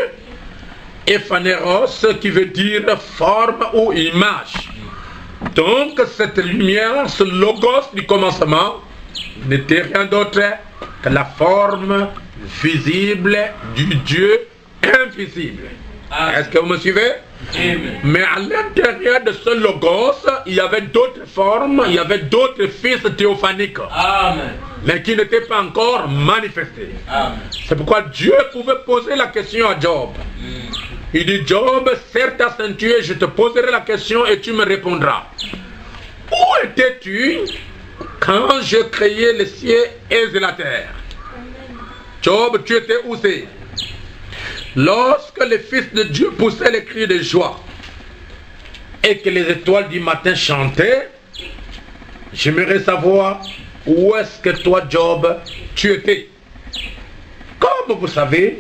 et phanéros, qui veut dire forme ou image. Donc, cette lumière, ce logos du commencement, n'était rien d'autre que la forme visible du Dieu invisible. Est-ce que vous me suivez? Amen. Mais à l'intérieur de ce logos, il y avait d'autres formes, il y avait d'autres fils théophaniques. Amen. Mais qui n'étaient pas encore manifestés. C'est pourquoi Dieu pouvait poser la question à Job. Il dit, Job, serre ta ceinture, je te poserai la question et tu me répondras. Où étais-tu quand je créais les cieux et la terre? Job, tu étais où c'est? Lorsque les fils de Dieu poussaient les cris de joie et que les étoiles du matin chantaient, j'aimerais savoir où est-ce que toi, Job, tu étais. Comme vous savez,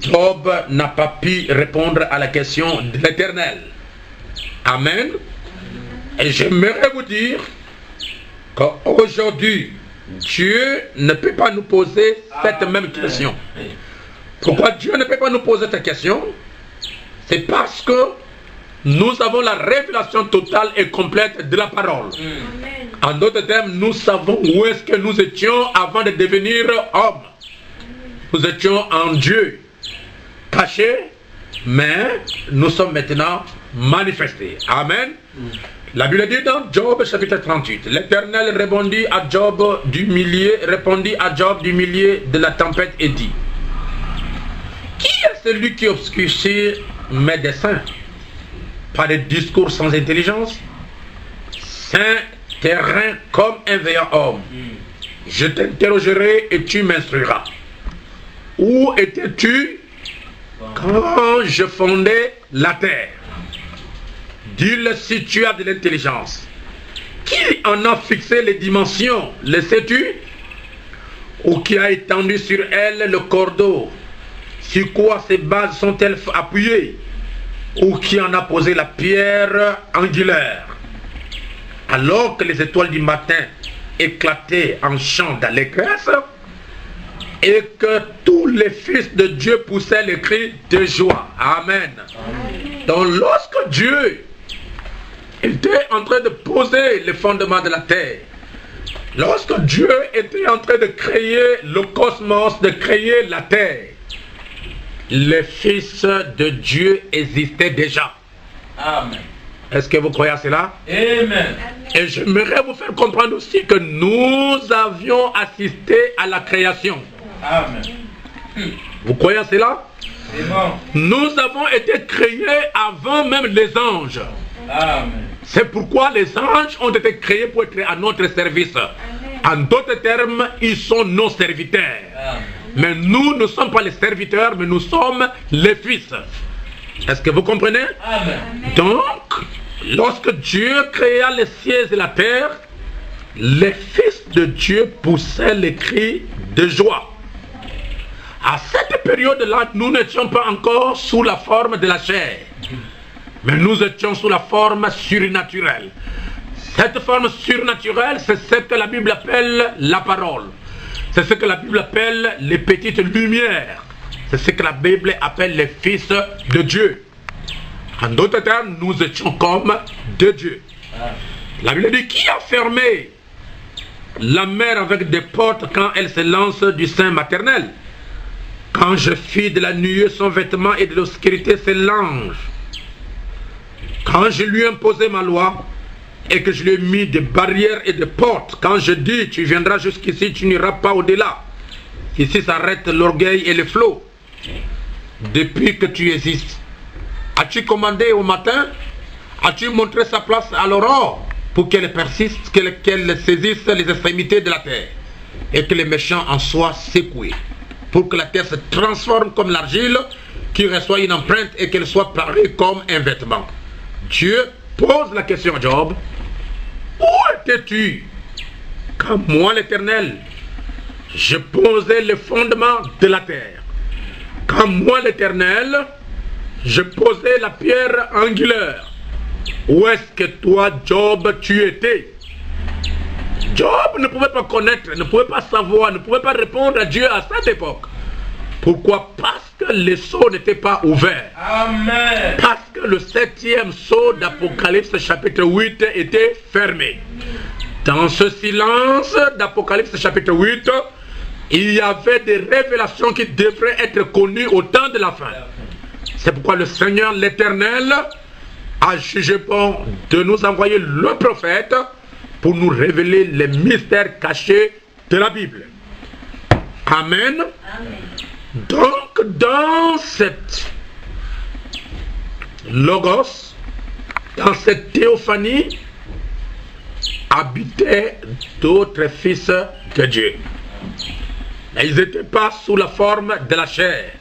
Job n'a pas pu répondre à la question de l'Éternel. Amen. Et j'aimerais vous dire qu'aujourd'hui, Dieu ne peut pas nous poser cette même question. Pourquoi Dieu ne peut pas nous poser cette question? C'est parce que nous avons la révélation totale et complète de la parole. En d'autres termes, nous savons où est-ce que nous étions avant de devenir hommes. Nous étions en Dieu, cachés, mais nous sommes maintenant manifestés. Amen. La Bible dit dans Job chapitre 38, l'Éternel répondit à Job du milieu de la tempête et dit, qui est celui qui obscurcit mes desseins par des discours sans intelligence? Saint terrain comme un vaillant homme. Je t'interrogerai et tu m'instruiras. Où étais-tu quand je fondais la terre? Dis-le si tu as de l'intelligence. Qui en a fixé les dimensions? Le sais-tu? Ou qui a étendu sur elle le cordeau? Sur quoi ces bases sont-elles appuyées? Ou qui en a posé la pierre angulaire? Alors que les étoiles du matin éclataient en chants d'allégresse et que tous les fils de Dieu poussaient les cris de joie. Amen. Donc lorsque Dieu était en train de poser les fondements de la terre, lorsque Dieu était en train de créer le cosmos, de créer la terre, les fils de Dieu existaient déjà. Amen. Est-ce que vous croyez à cela? Amen. Et j'aimerais vous faire comprendre aussi que nous avions assisté à la création. Amen. Vous croyez à cela? Amen. Nous avons été créés avant même les anges. Amen. C'est pourquoi les anges ont été créés pour être à notre service. Amen. En d'autres termes, ils sont nos serviteurs. Amen. Mais nous ne sommes pas les serviteurs, mais nous sommes les fils. Est-ce que vous comprenez? Amen. Donc, lorsque Dieu créa les cieux et la terre, les fils de Dieu poussaient les cris de joie. À cette période-là, nous n'étions pas encore sous la forme de la chair, mais nous étions sous la forme surnaturelle. Cette forme surnaturelle, c'est ce que la Bible appelle la parole. C'est ce que la Bible appelle les petites lumières. C'est ce que la Bible appelle les fils de Dieu. En d'autres termes, nous étions comme de Dieu. La Bible dit, qui a fermé la mer avec des portes quand elle se lance du sein maternel? Quand je fis de la nuée son vêtement et de l'obscurité ses langes. Quand je lui imposai ma loi et que je lui ai mis des barrières et des portes. Quand je dis, tu viendras jusqu'ici, tu n'iras pas au-delà. Ici s'arrête l'orgueil et les flots. Depuis que tu existes, as-tu commandé au matin? As-tu montré sa place à l'aurore pour qu'elle persiste, qu'elle saisisse les extrémités de la terre et que les méchants en soient secoués, pour que la terre se transforme comme l'argile qui reçoit une empreinte et qu'elle soit parée comme un vêtement? Dieu pose la question à Job. Où étais-tu quand moi l'Éternel, je posais les fondements de la terre? Quand moi l'Éternel, je posais la pierre angulaire. où est-ce que toi, Job, tu étais? Job ne pouvait pas connaître, ne pouvait pas savoir, ne pouvait pas répondre à Dieu à cette époque. Pourquoi? Parce que les sceaux n'étaient pas ouverts. Amen. Parce que le 7e sceau d'Apocalypse chapitre 8 était fermé. Dans ce silence d'Apocalypse chapitre 8, il y avait des révélations qui devraient être connues au temps de la fin. C'est pourquoi le Seigneur l'Éternel a jugé bon de nous envoyer le prophète pour nous révéler les mystères cachés de la Bible. Amen. Amen. Donc, dans cette logos, dans cette théophanie, habitaient d'autres fils de Dieu. Mais ils n'étaient pas sous la forme de la chair,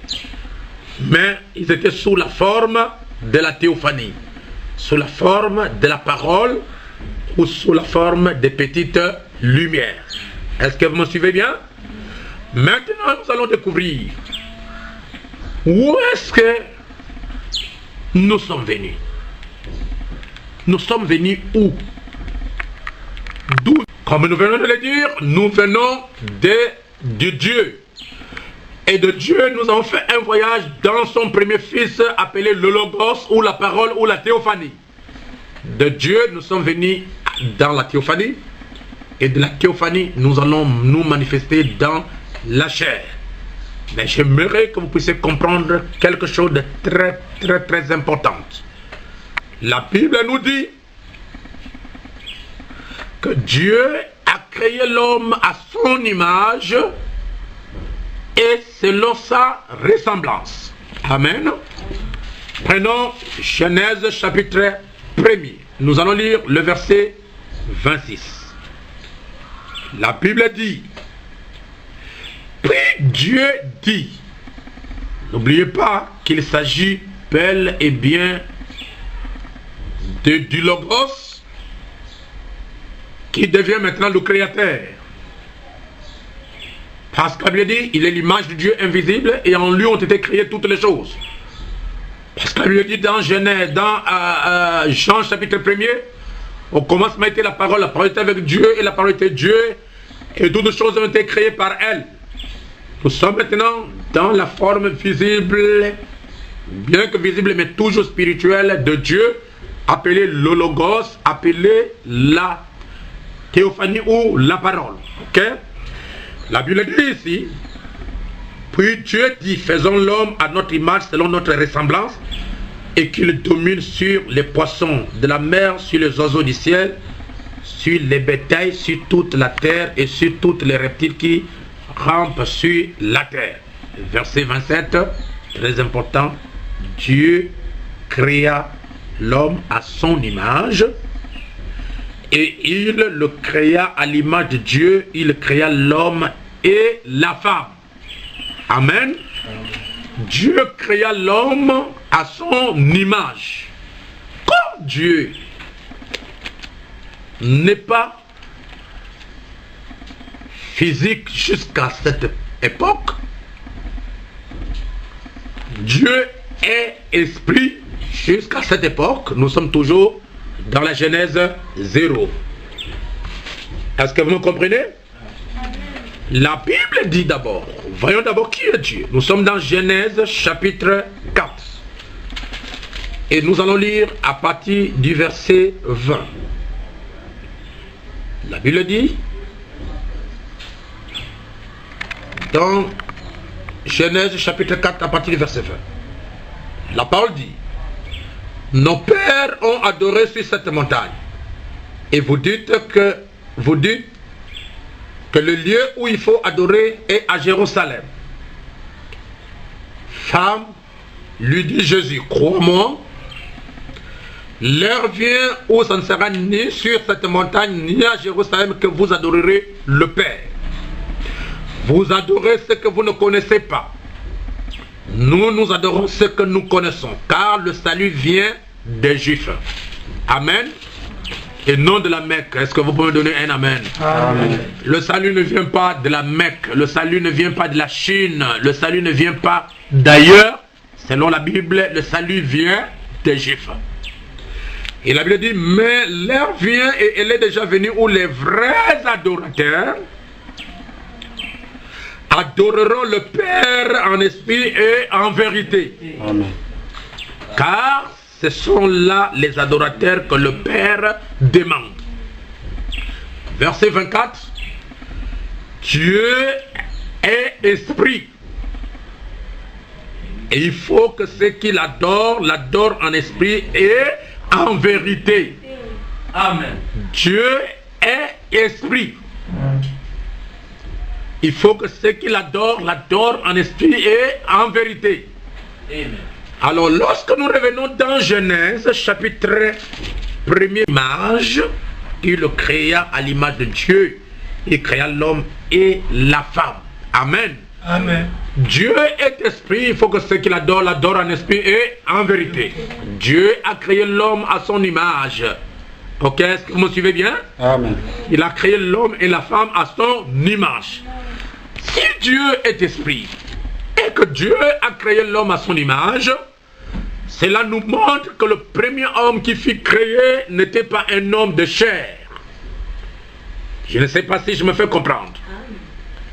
mais ils étaient sous la forme de la théophanie, sous la forme de la parole ou sous la forme des petites lumières. Est-ce que vous me suivez bien? Maintenant, nous allons découvrir où est-ce que nous sommes venus. Nous sommes venus où? D'où? Comme nous venons de le dire, nous venons de Dieu. Et de Dieu, nous avons fait un voyage dans son premier fils appelé le Logos ou la parole ou la théophanie. De Dieu, nous sommes venus dans la théophanie. Et de la théophanie, nous allons nous manifester dans la chair. Mais j'aimerais que vous puissiez comprendre quelque chose de très important. La Bible nous dit que Dieu a créé l'homme à son image et selon sa ressemblance. Amen. Prenons Genèse chapitre 1er. Nous allons lire le verset 26. La Bible dit: puis Dieu dit, n'oubliez pas qu'il s'agit bel et bien du Logos qui devient maintenant le Créateur. Parce que la Bible dit, il est l'image de Dieu invisible et en lui ont été créées toutes les choses. Parce que la Bible dit dans Genèse, dans Jean chapitre 1er, au commencement était la parole était avec Dieu et la parole était Dieu et toutes les choses ont été créées par elle. Nous sommes maintenant dans la forme visible, bien que visible mais toujours spirituelle de Dieu, appelé le Logos, appelé la théophanie ou la parole. Ok? La Bible dit ici, puis Dieu dit, faisons l'homme à notre image selon notre ressemblance et qu'il domine sur les poissons de la mer, sur les oiseaux du ciel, sur les bétails, sur toute la terre et sur tous les reptiles qui rampent sur la terre. Verset 27, très important. Dieu créa l'homme à son image et il le créa à l'image de Dieu. Il créa l'homme et la femme. Amen. Dieu créa l'homme à son image. Comme Dieu n'est pas physique jusqu'à cette époque, Dieu est esprit jusqu'à cette époque. Nous sommes toujours dans la Genèse 0. Est-ce que vous me comprenez? La Bible dit d'abord, voyons d'abord qui est Dieu. Nous sommes dans Genèse chapitre 4. Et nous allons lire à partir du verset 20. La Bible dit, dans Genèse chapitre 4 à partir du verset 20, la parole dit: nos pères ont adoré sur cette montagne. Et vous dites que le lieu où il faut adorer est à Jérusalem. Femme, lui dit Jésus, crois-moi, l'heure vient où ça ne sera ni sur cette montagne ni à Jérusalem que vous adorerez le Père. Vous adorez ce que vous ne connaissez pas. Nous adorons ce que nous connaissons, car le salut vient des Juifs. Amen. Et non de la Mecque. Est-ce que vous pouvez me donner un amen? Amen. Le salut ne vient pas de la Mecque. Le salut ne vient pas de la Chine. Le salut ne vient pas d'ailleurs. Selon la Bible, le salut vient des Juifs. Et la Bible dit, mais l'heure vient et elle est déjà venue où les vrais adorateurs adoreront le Père en esprit et en vérité. Amen. Car ce sont là les adorateurs que le Père demande. Verset 24. Dieu est esprit. Et il faut que ceux qui l'adorent en esprit et en vérité. Amen. Dieu est esprit. Il faut que ceux qui l'adorent en esprit et en vérité. Amen. Alors, lorsque nous revenons dans Genèse, chapitre 1er, image, il le créa à l'image de Dieu. Il créa l'homme et la femme. Amen. Amen. Dieu est esprit, il faut que ceux qui l'adorent en esprit et en vérité. Dieu a créé l'homme à son image. Ok, est-ce que vous me suivez bien? Amen. Il a créé l'homme et la femme à son image. Si Dieu est esprit et que Dieu a créé l'homme à son image, cela nous montre que le premier homme qui fut créé n'était pas un homme de chair. Je ne sais pas si je me fais comprendre.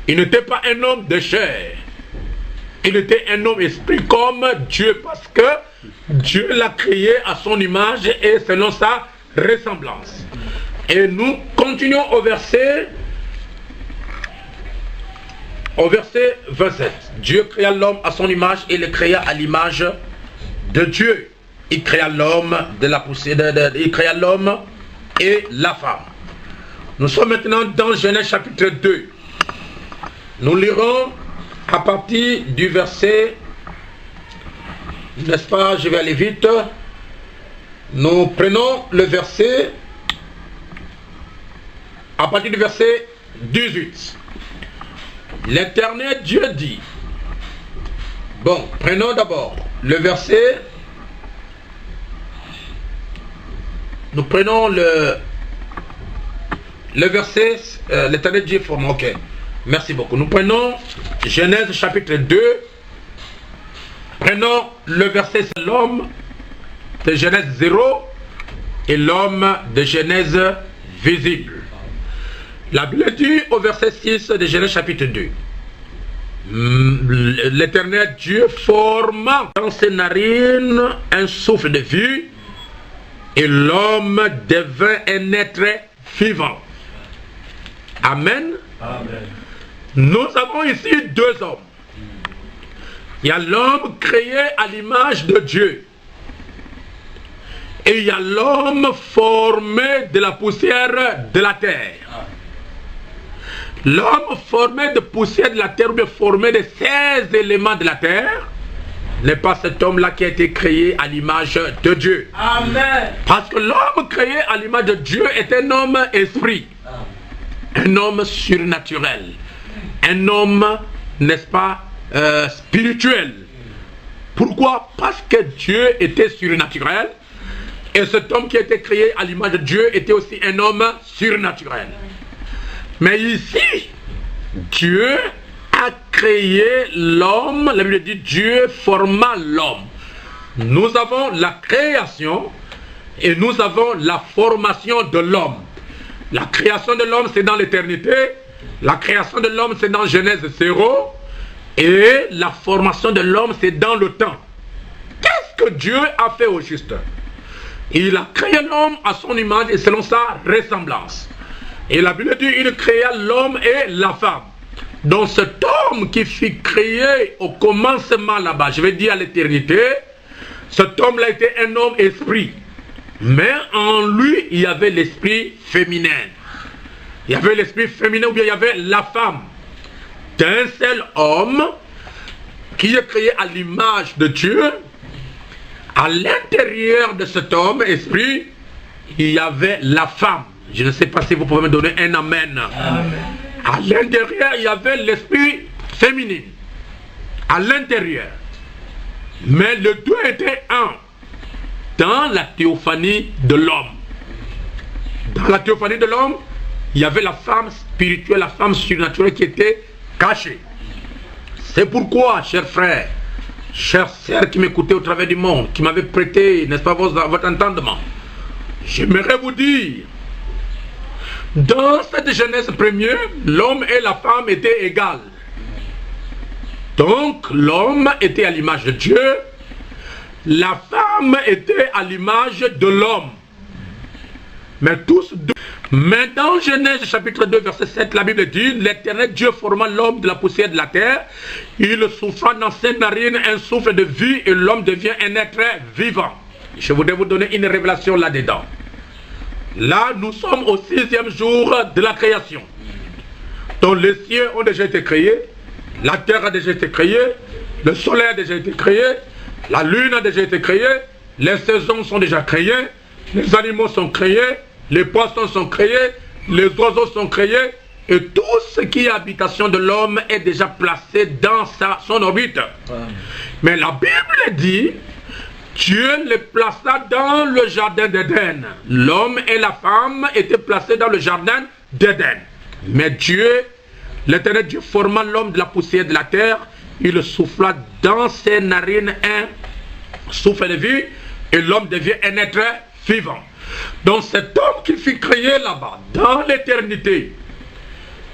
Il n'était pas un homme de chair. Il était un homme esprit comme Dieu, parce que Dieu l'a créé à son image et selon sa ressemblance. Et nous continuons au verset 27. Dieu créa l'homme à son image et le créa à l'image de Dieu. Il créa l'homme de la poussière, il créa l'homme et la femme. Nous sommes maintenant dans Genèse chapitre 2. Nous lirons à partir du verset, n'est-ce pas, je vais aller vite. Nous prenons le verset, à partir du verset 18. L'Éternel Dieu dit, bon, prenons d'abord le verset, nous prenons le verset, l'Éternel Dieu forme, ok, merci beaucoup. Nous prenons Genèse chapitre 2, prenons le verset, c'est l'homme de Genèse 0 et l'homme de Genèse visible. La Bible dit au verset 6 de Genèse chapitre 2, l'Éternel Dieu forma dans ses narines un souffle de vie et l'homme devint un être vivant. Amen. Amen. Nous avons ici deux hommes. Il y a l'homme créé à l'image de Dieu. Et il y a l'homme formé de la poussière de la terre. L'homme formé de poussière de la terre, ou bien formé de 16 éléments de la terre, n'est pas cet homme-là qui a été créé à l'image de Dieu. Amen. Parce que l'homme créé à l'image de Dieu est un homme esprit. Un homme surnaturel. Un homme, n'est-ce pas, spirituel. Pourquoi? Parce que Dieu était surnaturel. Et cet homme qui a été créé à l'image de Dieu était aussi un homme surnaturel. Mais ici, Dieu a créé l'homme. La Bible dit Dieu forma l'homme. Nous avons la création et nous avons la formation de l'homme. La création de l'homme, c'est dans l'éternité. La création de l'homme, c'est dans Genèse 0. Et la formation de l'homme, c'est dans le temps. Qu'est-ce que Dieu a fait au juste? Il a créé l'homme à son image et selon sa ressemblance. Et la Bible dit il créa l'homme et la femme. Donc cet homme qui fut créé au commencement là-bas, je vais dire à l'éternité, cet homme-là était un homme esprit. Mais en lui, il y avait l'esprit féminin. Il y avait l'esprit féminin ou bien il y avait la femme. D'un seul homme qui est créé à l'image de Dieu. À l'intérieur de cet homme, esprit, il y avait la femme. Je ne sais pas si vous pouvez me donner un amen. Amen. À l'intérieur, il y avait l'esprit féminin. À l'intérieur. Mais les deux étaient un. Dans la théophanie de l'homme. Dans la théophanie de l'homme, il y avait la femme spirituelle, la femme surnaturelle qui était cachée. C'est pourquoi, chers frères, chères sœurs qui m'écoutaient au travers du monde, qui m'avaient prêté, n'est-ce pas, votre entendement, j'aimerais vous dire, dans cette Genèse première, l'homme et la femme étaient égaux. Donc, l'homme était à l'image de Dieu, la femme était à l'image de l'homme. Mais tous deux. Mais dans Genèse chapitre 2, verset 7, la Bible dit, l'Éternel Dieu forma l'homme de la poussière de la terre, il souffla dans ses narines un souffle de vie et l'homme devient un être vivant. Je voudrais vous donner une révélation là-dedans. Là, nous sommes au 6e jour de la création. Donc les cieux ont déjà été créés, la terre a déjà été créée, le soleil a déjà été créé, la lune a déjà été créée, les saisons sont déjà créées, les animaux sont créés, les poissons sont créés, les oiseaux sont créés, et tout ce qui est habitation de l'homme est déjà placé dans son orbite. Mais la Bible dit, Dieu les plaça dans le jardin d'Éden. L'homme et la femme étaient placés dans le jardin d'Éden. Mais Dieu, l'Éternel Dieu, forma l'homme de la poussière de la terre, il souffla dans ses narines un souffle de vie, et l'homme devient un être vivant. Donc cet homme qui fut créé là-bas, dans l'éternité,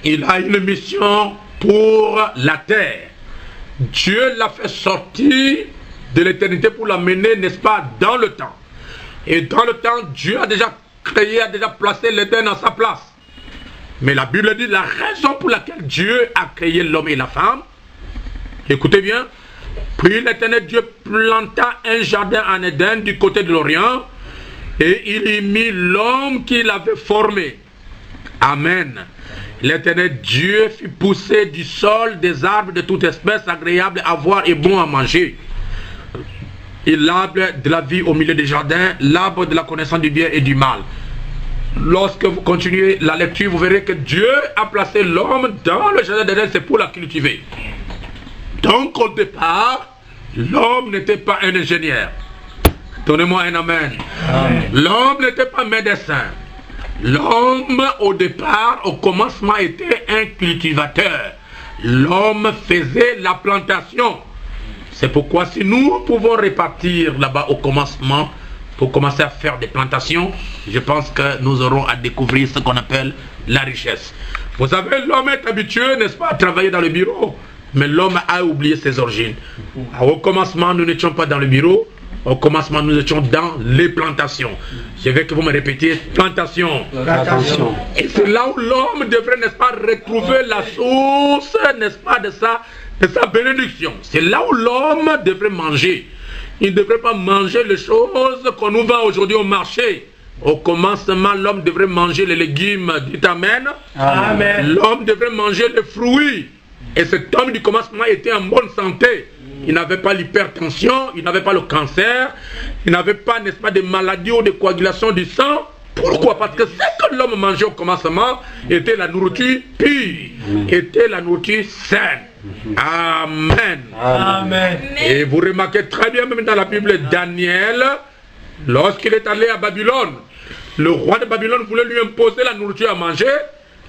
il a une mission pour la terre. Dieu l'a fait sortir de l'éternité pour l'amener, n'est-ce pas, dans le temps. Et dans le temps, Dieu a déjà créé, a déjà placé l'Éden à sa place. Mais la Bible dit la raison pour laquelle Dieu a créé l'homme et la femme. Écoutez bien. Puis l'Éternel Dieu planta un jardin en Éden du côté de l'Orient et il y mit l'homme qu'il avait formé. Amen. L'Éternel Dieu fit pousser du sol des arbres de toute espèce agréables à voir et bons à manger. Et l'arbre de la vie au milieu des jardins, l'arbre de la connaissance du bien et du mal. Lorsque vous continuez la lecture, vous verrez que Dieu a placé l'homme dans le jardin d'Éden, c'est pour la cultiver. Donc au départ, l'homme n'était pas un ingénieur. Donnez-moi un amen. L'homme n'était pas médecin. L'homme au départ, au commencement, était un cultivateur. L'homme faisait la plantation. C'est pourquoi si nous pouvons répartir là-bas au commencement, pour commencer à faire des plantations, je pense que nous aurons à découvrir ce qu'on appelle la richesse. Vous savez, l'homme est habitué, n'est-ce pas, à travailler dans le bureau. Mais l'homme a oublié ses origines. Au commencement, nous n'étions pas dans le bureau. Au commencement, nous étions dans les plantations. Je veux que vous me répétiez, plantation. Plantation. Et c'est là où l'homme devrait, n'est-ce pas, retrouver la source, n'est-ce pas, de sa bénédiction. C'est là où l'homme devrait manger. Il ne devrait pas manger les choses qu'on nous vend aujourd'hui au marché. Au commencement, l'homme devrait manger les légumes. Dites Amen. Amen. L'homme devrait manger les fruits. Et cet homme du commencement était en bonne santé. Il n'avait pas l'hypertension, il n'avait pas le cancer, il n'avait pas, n'est-ce pas, des maladies ou des coagulations du sang. Pourquoi? Parce que ce que l'homme mangeait au commencement était la nourriture pure, était la nourriture saine. Amen. Amen. Et vous remarquez très bien, même dans la Bible, Daniel, lorsqu'il est allé à Babylone, le roi de Babylone voulait lui imposer la nourriture à manger.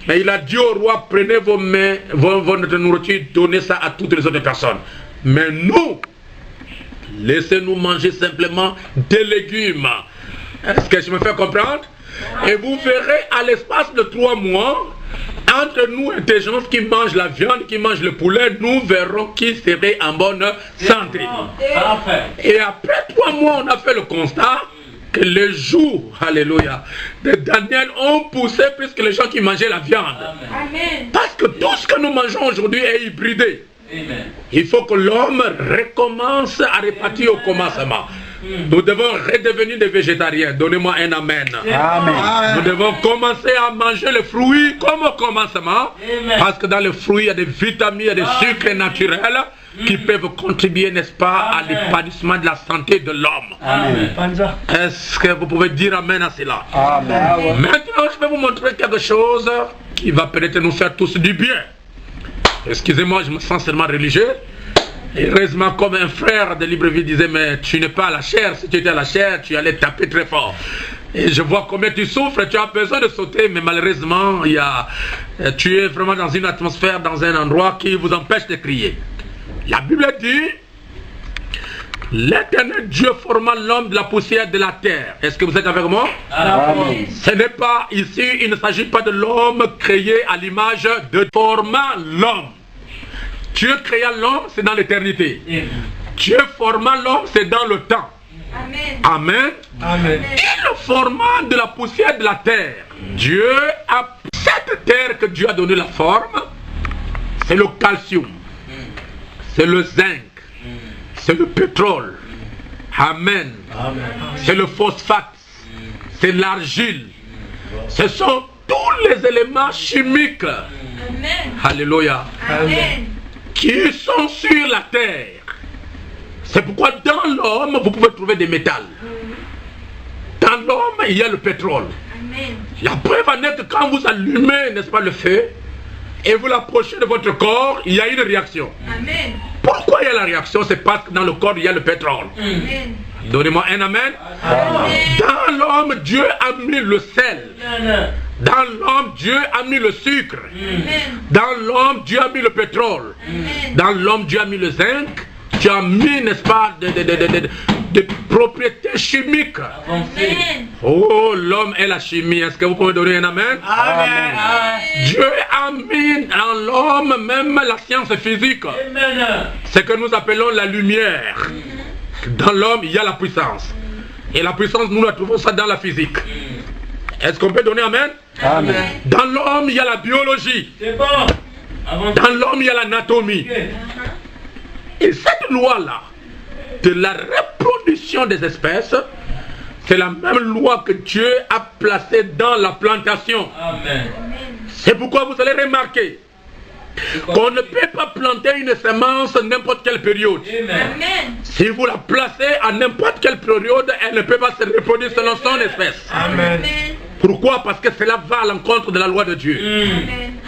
Mais il a dit au roi, prenez vos mains, votre nourriture, donnez ça à toutes les autres personnes. Mais nous, laissez-nous manger simplement des légumes. Est-ce que je me fais comprendre? Et vous verrez à l'espace de 3 mois, entre nous et des gens qui mangent la viande, qui mangent le poulet, nous verrons qui serait en bonne santé. Et après 3 mois, on a fait le constat que les jours, alléluia, de Daniel ont poussé plus que les gens qui mangeaient la viande. Amen. Parce que tout ce que nous mangeons aujourd'hui est hybridé. Amen. Il faut que l'homme recommence à répartir au commencement. Nous devons redevenir des végétariens. Donnez-moi un amen. Amen. Nous devons commencer à manger les fruits comme au commencement. Amen. Parce que dans les fruits, il y a des vitamines, il y a des sucres naturels qui peuvent contribuer, n'est-ce pas, à l'épanouissement de la santé de l'homme. Est-ce que vous pouvez dire amen à cela? Amen. Maintenant, je vais vous montrer quelque chose qui va peut-être nous faire tous du bien. Excusez-moi, je me sens seulement religieux. Heureusement, comme un frère de Libreville disait, mais tu n'es pas à la chair. Si tu étais à la chair, tu allais taper très fort. Et je vois combien tu souffres, tu as besoin de sauter, mais malheureusement, tu es vraiment dans une atmosphère, dans un endroit qui vous empêche de crier. La Bible dit L'Éternel Dieu formant l'homme de la poussière de la terre. Est-ce que vous êtes avec moi? Amen. Ce n'est pas ici, il ne s'agit pas de l'homme créé à l'image de formant l'homme. Dieu créa l'homme, c'est dans l'éternité. Dieu formant l'homme, c'est dans le temps. Amen. Amen. Et le formant de la poussière de la terre. Dieu a cette terre que Dieu a donné la forme. C'est le calcium. C'est le zinc. C'est le pétrole. Amen. C'est le phosphate. C'est l'argile. Ce sont tous les éléments chimiques. Alléluia. Qui sont sur la terre. C'est pourquoi dans l'homme, vous pouvez trouver des métals. Dans l'homme, il y a le pétrole. La preuve en est que quand vous allumez, n'est-ce pas, le feu, et vous l'approchez de votre corps, il y a une réaction. Pourquoi il y a la réaction? C'est parce que dans le corps, il y a le pétrole. Donnez-moi un amen. Dans l'homme, Dieu a mis le sel. Dans l'homme, Dieu a mis le sucre. Dans l'homme, Dieu a mis le pétrole. Dans l'homme, Dieu a mis le zinc. Tu as mis, n'est-ce pas, des propriétés chimiques. Oh, l'homme est la chimie. Est-ce que vous pouvez donner un amen? Amen. Dieu a mis dans l'homme même la science physique. Ce que nous appelons la lumière. Dans l'homme, il y a la puissance. Et la puissance, nous la trouvons ça dans la physique. Est-ce qu'on peut donner amen? Amen. Dans l'homme, il y a la biologie. C'est bon. Dans l'homme, il y a l'anatomie. Et cette loi-là, de la reproduction des espèces, c'est la même loi que Dieu a placée dans la plantation. Amen. C'est pourquoi vous allez remarquer qu'on ne peut pas planter une semence à n'importe quelle période. Amen. Si vous la placez à n'importe quelle période, elle ne peut pas se reproduire selon son espèce. Amen. Pourquoi? Parce que cela va à l'encontre de la loi de Dieu.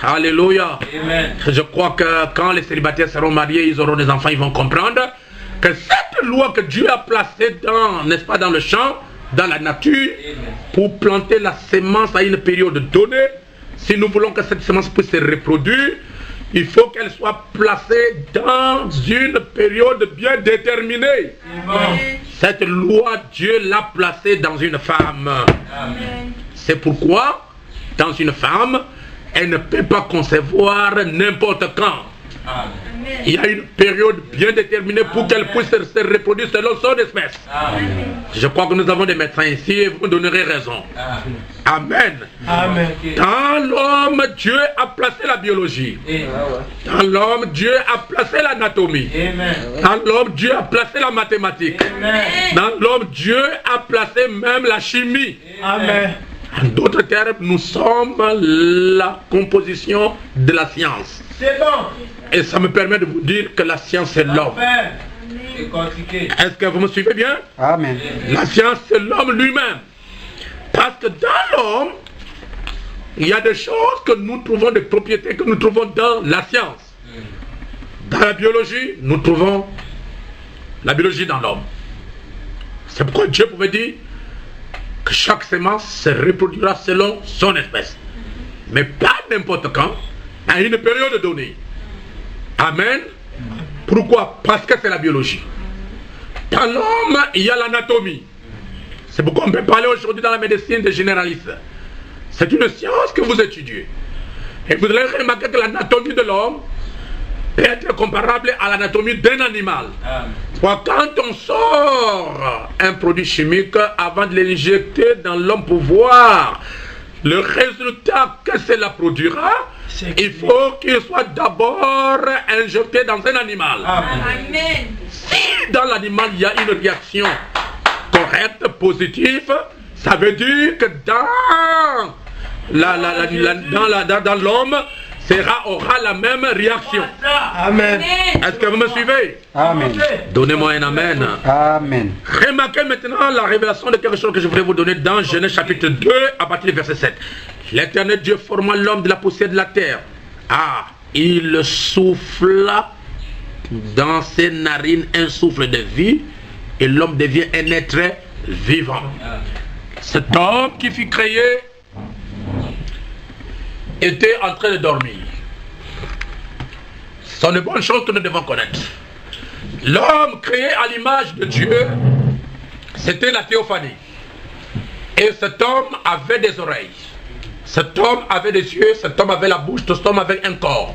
Alléluia. Amen. Je crois que quand les célibataires seront mariés, ils auront des enfants, ils vont comprendre que cette loi que Dieu a placée dans, n'est-ce pas, dans le champ, dans la nature, pour planter la semence à une période donnée, si nous voulons que cette semence puisse se reproduire, il faut qu'elle soit placée dans une période bien déterminée. Cette loi, Dieu l'a placée dans une femme. C'est pourquoi, dans une femme, elle ne peut pas concevoir n'importe quand. Il y a une période bien déterminée pour qu'elle puisse se reproduire selon son espèce. Je crois que nous avons des médecins ici et vous me donnerez raison. Amen. Amen. Dans l'homme, Dieu a placé la biologie. Dans l'homme, Dieu a placé l'anatomie. Dans l'homme, Dieu a placé la mathématique. Dans l'homme, Dieu a placé même la chimie. Amen. En d'autres termes, nous sommes la composition de la science. C'est bon. Et ça me permet de vous dire que la science, c'est l'homme. C'est compliqué. Est-ce que vous me suivez bien? Amen. La science, c'est l'homme lui-même. Parce que dans l'homme, il y a des choses que nous trouvons, des propriétés que nous trouvons dans la science. Dans la biologie, nous trouvons la biologie dans l'homme. C'est pourquoi Dieu pouvait dire que chaque semence se reproduira selon son espèce. Mais pas n'importe quand, à une période donnée. Amen. Pourquoi? Parce que c'est la biologie. Dans l'homme, il y a l'anatomie. C'est pourquoi on peut parler aujourd'hui dans la médecine des généralistes. C'est une science que vous étudiez. Et vous allez remarquer que l'anatomie de l'homme peut être comparable à l'anatomie d'un animal. Quand on sort un produit chimique, avant de l'injecter dans l'homme pour voir le résultat que cela produira, il faut qu'il soit d'abord injecté dans un animal. Amen. Si dans l'animal il y a une réaction correcte, positive, ça veut dire que dans l'homme aura la même réaction. Amen. Est-ce que vous me suivez? Amen. Donnez-moi un amen. Amen. Remarquez maintenant la révélation de quelque chose que je voudrais vous donner dans Genèse chapitre 2 à partir du verset 7. L'Éternel Dieu forma l'homme de la poussière de la terre. Il souffla dans ses narines un souffle de vie et l'homme devient un être vivant. Cet homme qui fut créé était en train de dormir. Ce sont de bonnes choses que nous devons connaître. L'homme créé à l'image de Dieu, c'était la théophanie. Et cet homme avait des oreilles. Cet homme avait des yeux, cet homme avait la bouche, cet homme avait un corps.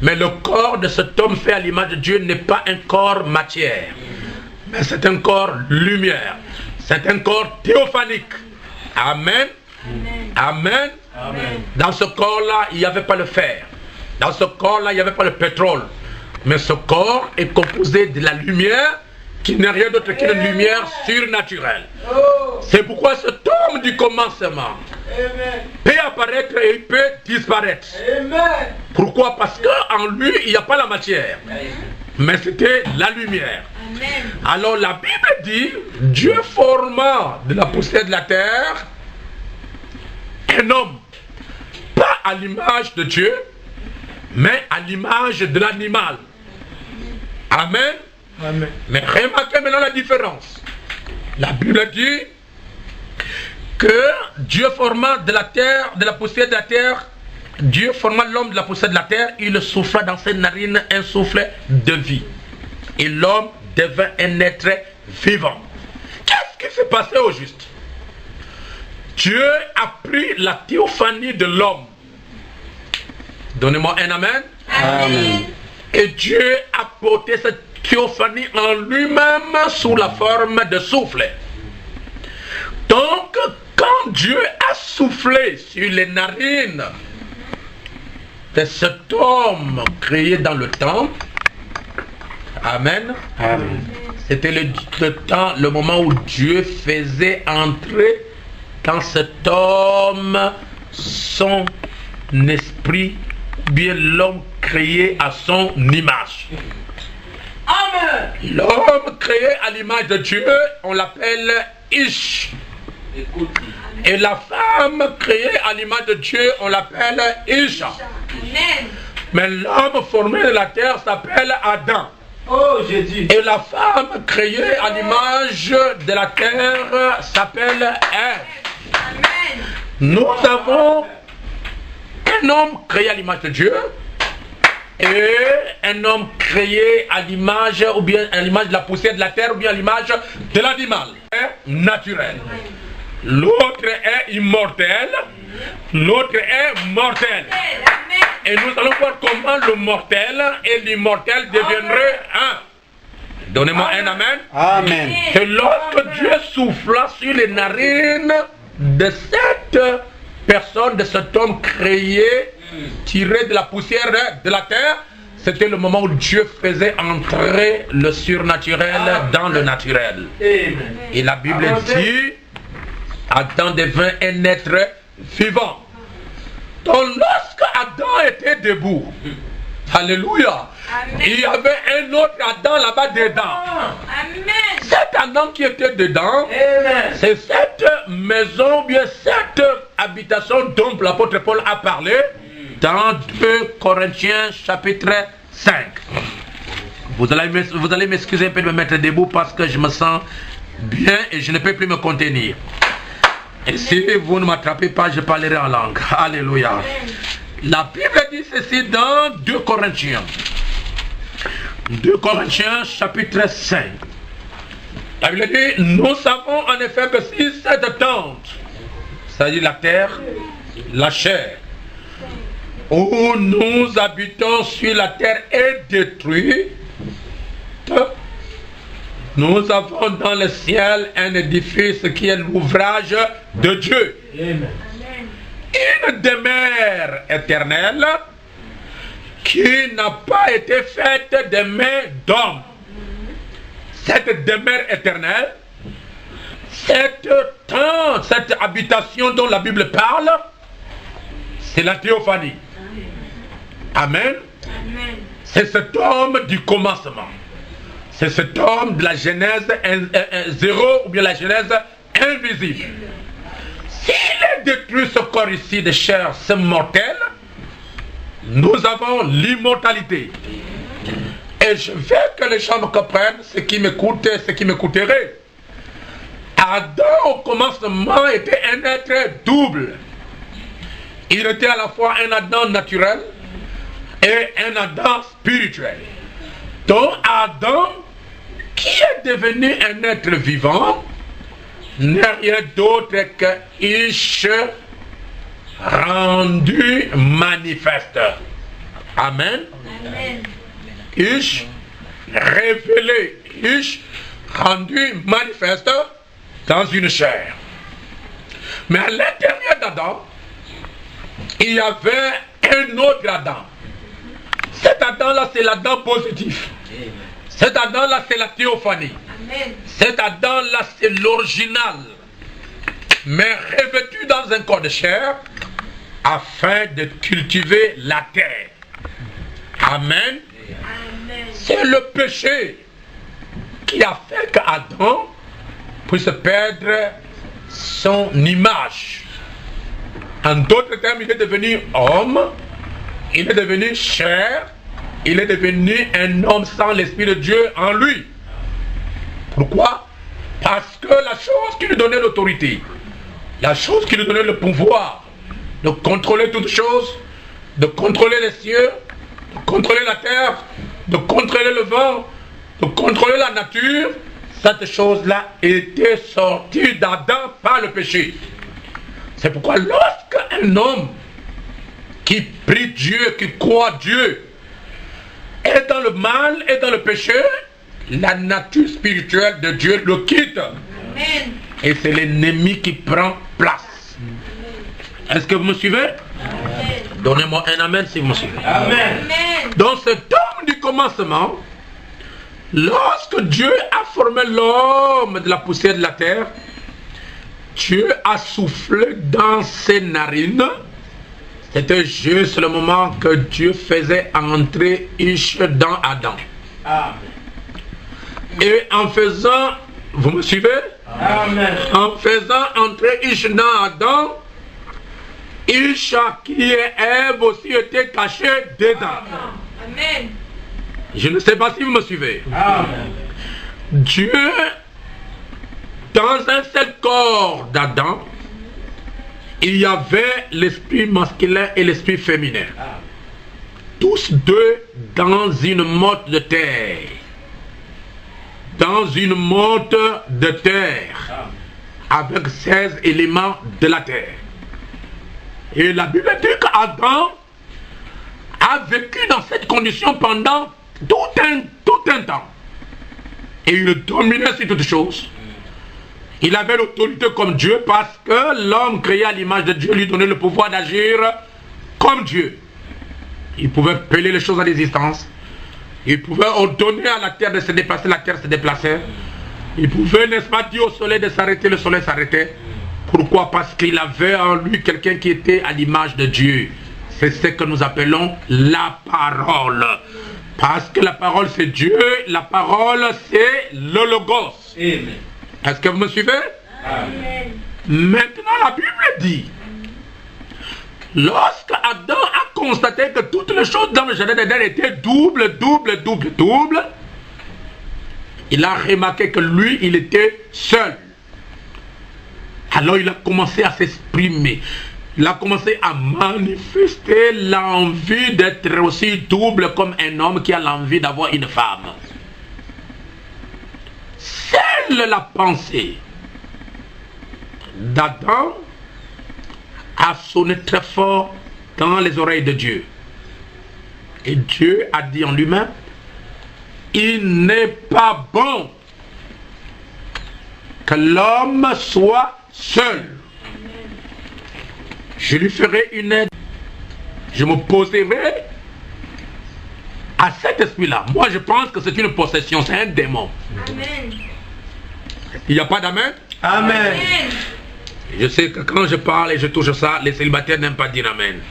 Mais le corps de cet homme fait à l'image de Dieu n'est pas un corps matière. Mais c'est un corps lumière. C'est un corps théophanique. Amen. Amen. Amen. Dans ce corps-là, il n'y avait pas le fer. Dans ce corps-là, il n'y avait pas le pétrole. Mais ce corps est composé de la lumière qui n'est rien d'autre qu'une lumière surnaturelle. C'est pourquoi cet homme du commencement peut apparaître et il peut disparaître. Pourquoi? Parce qu'en lui, il n'y a pas la matière. Mais c'était la lumière. Alors la Bible dit, Dieu forma de la poussière de la terre un homme, pas à l'image de Dieu, mais à l'image de l'animal. Amen. Amen. Mais remarquez maintenant la différence. La Bible dit que Dieu forma de la terre, de la poussière de la terre, Dieu forma l'homme de la poussière de la terre, il souffla dans ses narines un souffle de vie. Et l'homme devint un être vivant. Qu'est-ce qui s'est passé au juste? Dieu a pris la théophanie de l'homme. Donnez-moi un amen. Amen. Et Dieu a porté cette théophanie en lui-même sous la forme de souffle. Donc, quand Dieu a soufflé sur les narines de cet homme créé dans le temple, amen, amen. C'était le moment où Dieu faisait entrer dans cet homme son esprit, bien l'homme créé à son image. Amen. L'homme créé à l'image de Dieu, on l'appelle Ish. Et la femme créée à l'image de Dieu, on l'appelle Isha. Amen. Mais l'homme formé de la terre s'appelle Adam. Oh Jésus. Et la femme créée à l'image de la terre s'appelle Ève. Amen. Nous avons un homme créé à l'image de Dieu et un homme créé à l'image ou bien à l'image de la poussière de la terre ou bien à l'image de l'animal naturel. L'autre est immortel, l'autre est mortel. Et nous allons voir comment le mortel et l'immortel deviendraient un. Donnez-moi un amen. Amen. Et lorsque Dieu souffla sur les narines de cette personne, de cet homme créé, tiré de la poussière de la terre, c'était le moment où Dieu faisait entrer le surnaturel dans le naturel. Amen. Et la Bible dit, Adam devint un être vivant. Donc lorsque Adam était debout, alléluia, amen, il y avait un autre Adam là-bas dedans. Amen. Cet Adam qui était dedans, c'est cette maison, bien cette habitation dont l'apôtre Paul a parlé dans 2 Corinthiens chapitre 5. Vous allez m'excuser un peu de me mettre debout parce que je me sens bien et je ne peux plus me contenir. Et si vous ne m'attrapez pas, je parlerai en langue. Alléluia. La Bible dit ceci dans 2 Corinthiens. 2 Corinthiens chapitre 5. La Bible dit, nous savons en effet que si cette tente, c'est-à-dire la terre, la chair, où nous habitons sur la terre est détruite, nous avons dans le ciel un édifice qui est l'ouvrage de Dieu. Amen. Une demeure éternelle qui n'a pas été faite de mains d'homme. Cette demeure éternelle, cette habitation dont la Bible parle, c'est la théophanie. Amen. Amen. C'est cet homme du commencement. C'est cet homme de la Genèse 0 ou bien la Genèse invisible. S'il est détruit ce corps ici de chair, c'est mortel, nous avons l'immortalité. Et je veux que les gens me comprennent ce qui m'écoute et ce qui m'écouterait. Adam au commencement était un être double. Il était à la fois un Adam naturel et un Adam spirituel. Donc Adam qui est devenu un être vivant, n'est rien d'autre que Ish rendu manifeste. Amen. Amen. Ish révélé, Ish rendu manifeste dans une chair. Mais à l'intérieur d'Adam, il y avait un autre Adam. Cet Adam-là, c'est l'Adam positif. Cet Adam-là, c'est la théophanie. Amen. Cet Adam-là, c'est l'original. Mais revêtu dans un corps de chair, afin de cultiver la terre. Amen. Amen. C'est le péché qui a fait qu'Adam puisse perdre son image. En d'autres termes, il est devenu homme, il est devenu chair, il est devenu un homme sans l'Esprit de Dieu en lui. Pourquoi? Parce que la chose qui lui donnait l'autorité, la chose qui lui donnait le pouvoir de contrôler toutes choses, de contrôler les cieux, de contrôler la terre, de contrôler le vent, de contrôler la nature, cette chose-là était sortie d'Adam par le péché. C'est pourquoi lorsqu'un homme qui prie Dieu, qui croit Dieu, est dans le mal, est dans le péché, la nature spirituelle de Dieu le quitte. Amen. Et c'est l'ennemi qui prend place. Est-ce que vous me suivez? Amen. Donnez-moi un amen si vous me suivez. Amen. Dans cet homme du commencement, lorsque Dieu a formé l'homme de la poussière de la terre, Dieu a soufflé dans ses narines. C'était juste le moment que Dieu faisait entrer Ish dans Adam. Amen. Et en faisant, vous me suivez? Amen. En faisant entrer Ish dans Adam, Ish qui est Ève aussi était caché dedans. Amen. Je ne sais pas si vous me suivez. Amen. Dieu, dans un seul corps d'Adam, il y avait l'esprit masculin et l'esprit féminin. Tous deux dans une motte de terre. Dans une motte de terre. Avec 16 éléments de la terre. Et la Bible dit qu'Adam a vécu dans cette condition pendant tout un temps. Et il dominait sur toutes choses. Il avait l'autorité comme Dieu parce que l'homme créé à l'image de Dieu lui donnait le pouvoir d'agir comme Dieu. Il pouvait appeler les choses à l'existence. Il pouvait ordonner à la terre de se déplacer, la terre se déplaçait. Il pouvait, n'est-ce pas, dire au soleil de s'arrêter, le soleil s'arrêtait. Pourquoi? Parce qu'il avait en lui quelqu'un qui était à l'image de Dieu. C'est ce que nous appelons la parole. Parce que la parole c'est Dieu, la parole c'est le Logos. Amen. Est-ce que vous me suivez? Amen. Maintenant la Bible dit, lorsque Adam a constaté que toutes les choses dans le jardin d'Éden étaient double, il a remarqué que lui, il était seul. Alors il a commencé à s'exprimer. Il a commencé à manifester l'envie d'être aussi double comme un homme qui a l'envie d'avoir une femme. Seule la pensée d'Adam a sonné très fort dans les oreilles de Dieu. Et Dieu a dit en lui-même, il n'est pas bon que l'homme soit seul. Je lui ferai une aide. Je me poserai à cet esprit-là. Moi, je pense que c'est une possession, c'est un démon. Amen. Il n'y a pas d'amen? Amen. Je sais que quand je parle et je touche ça, les célibataires n'aiment pas dire amen.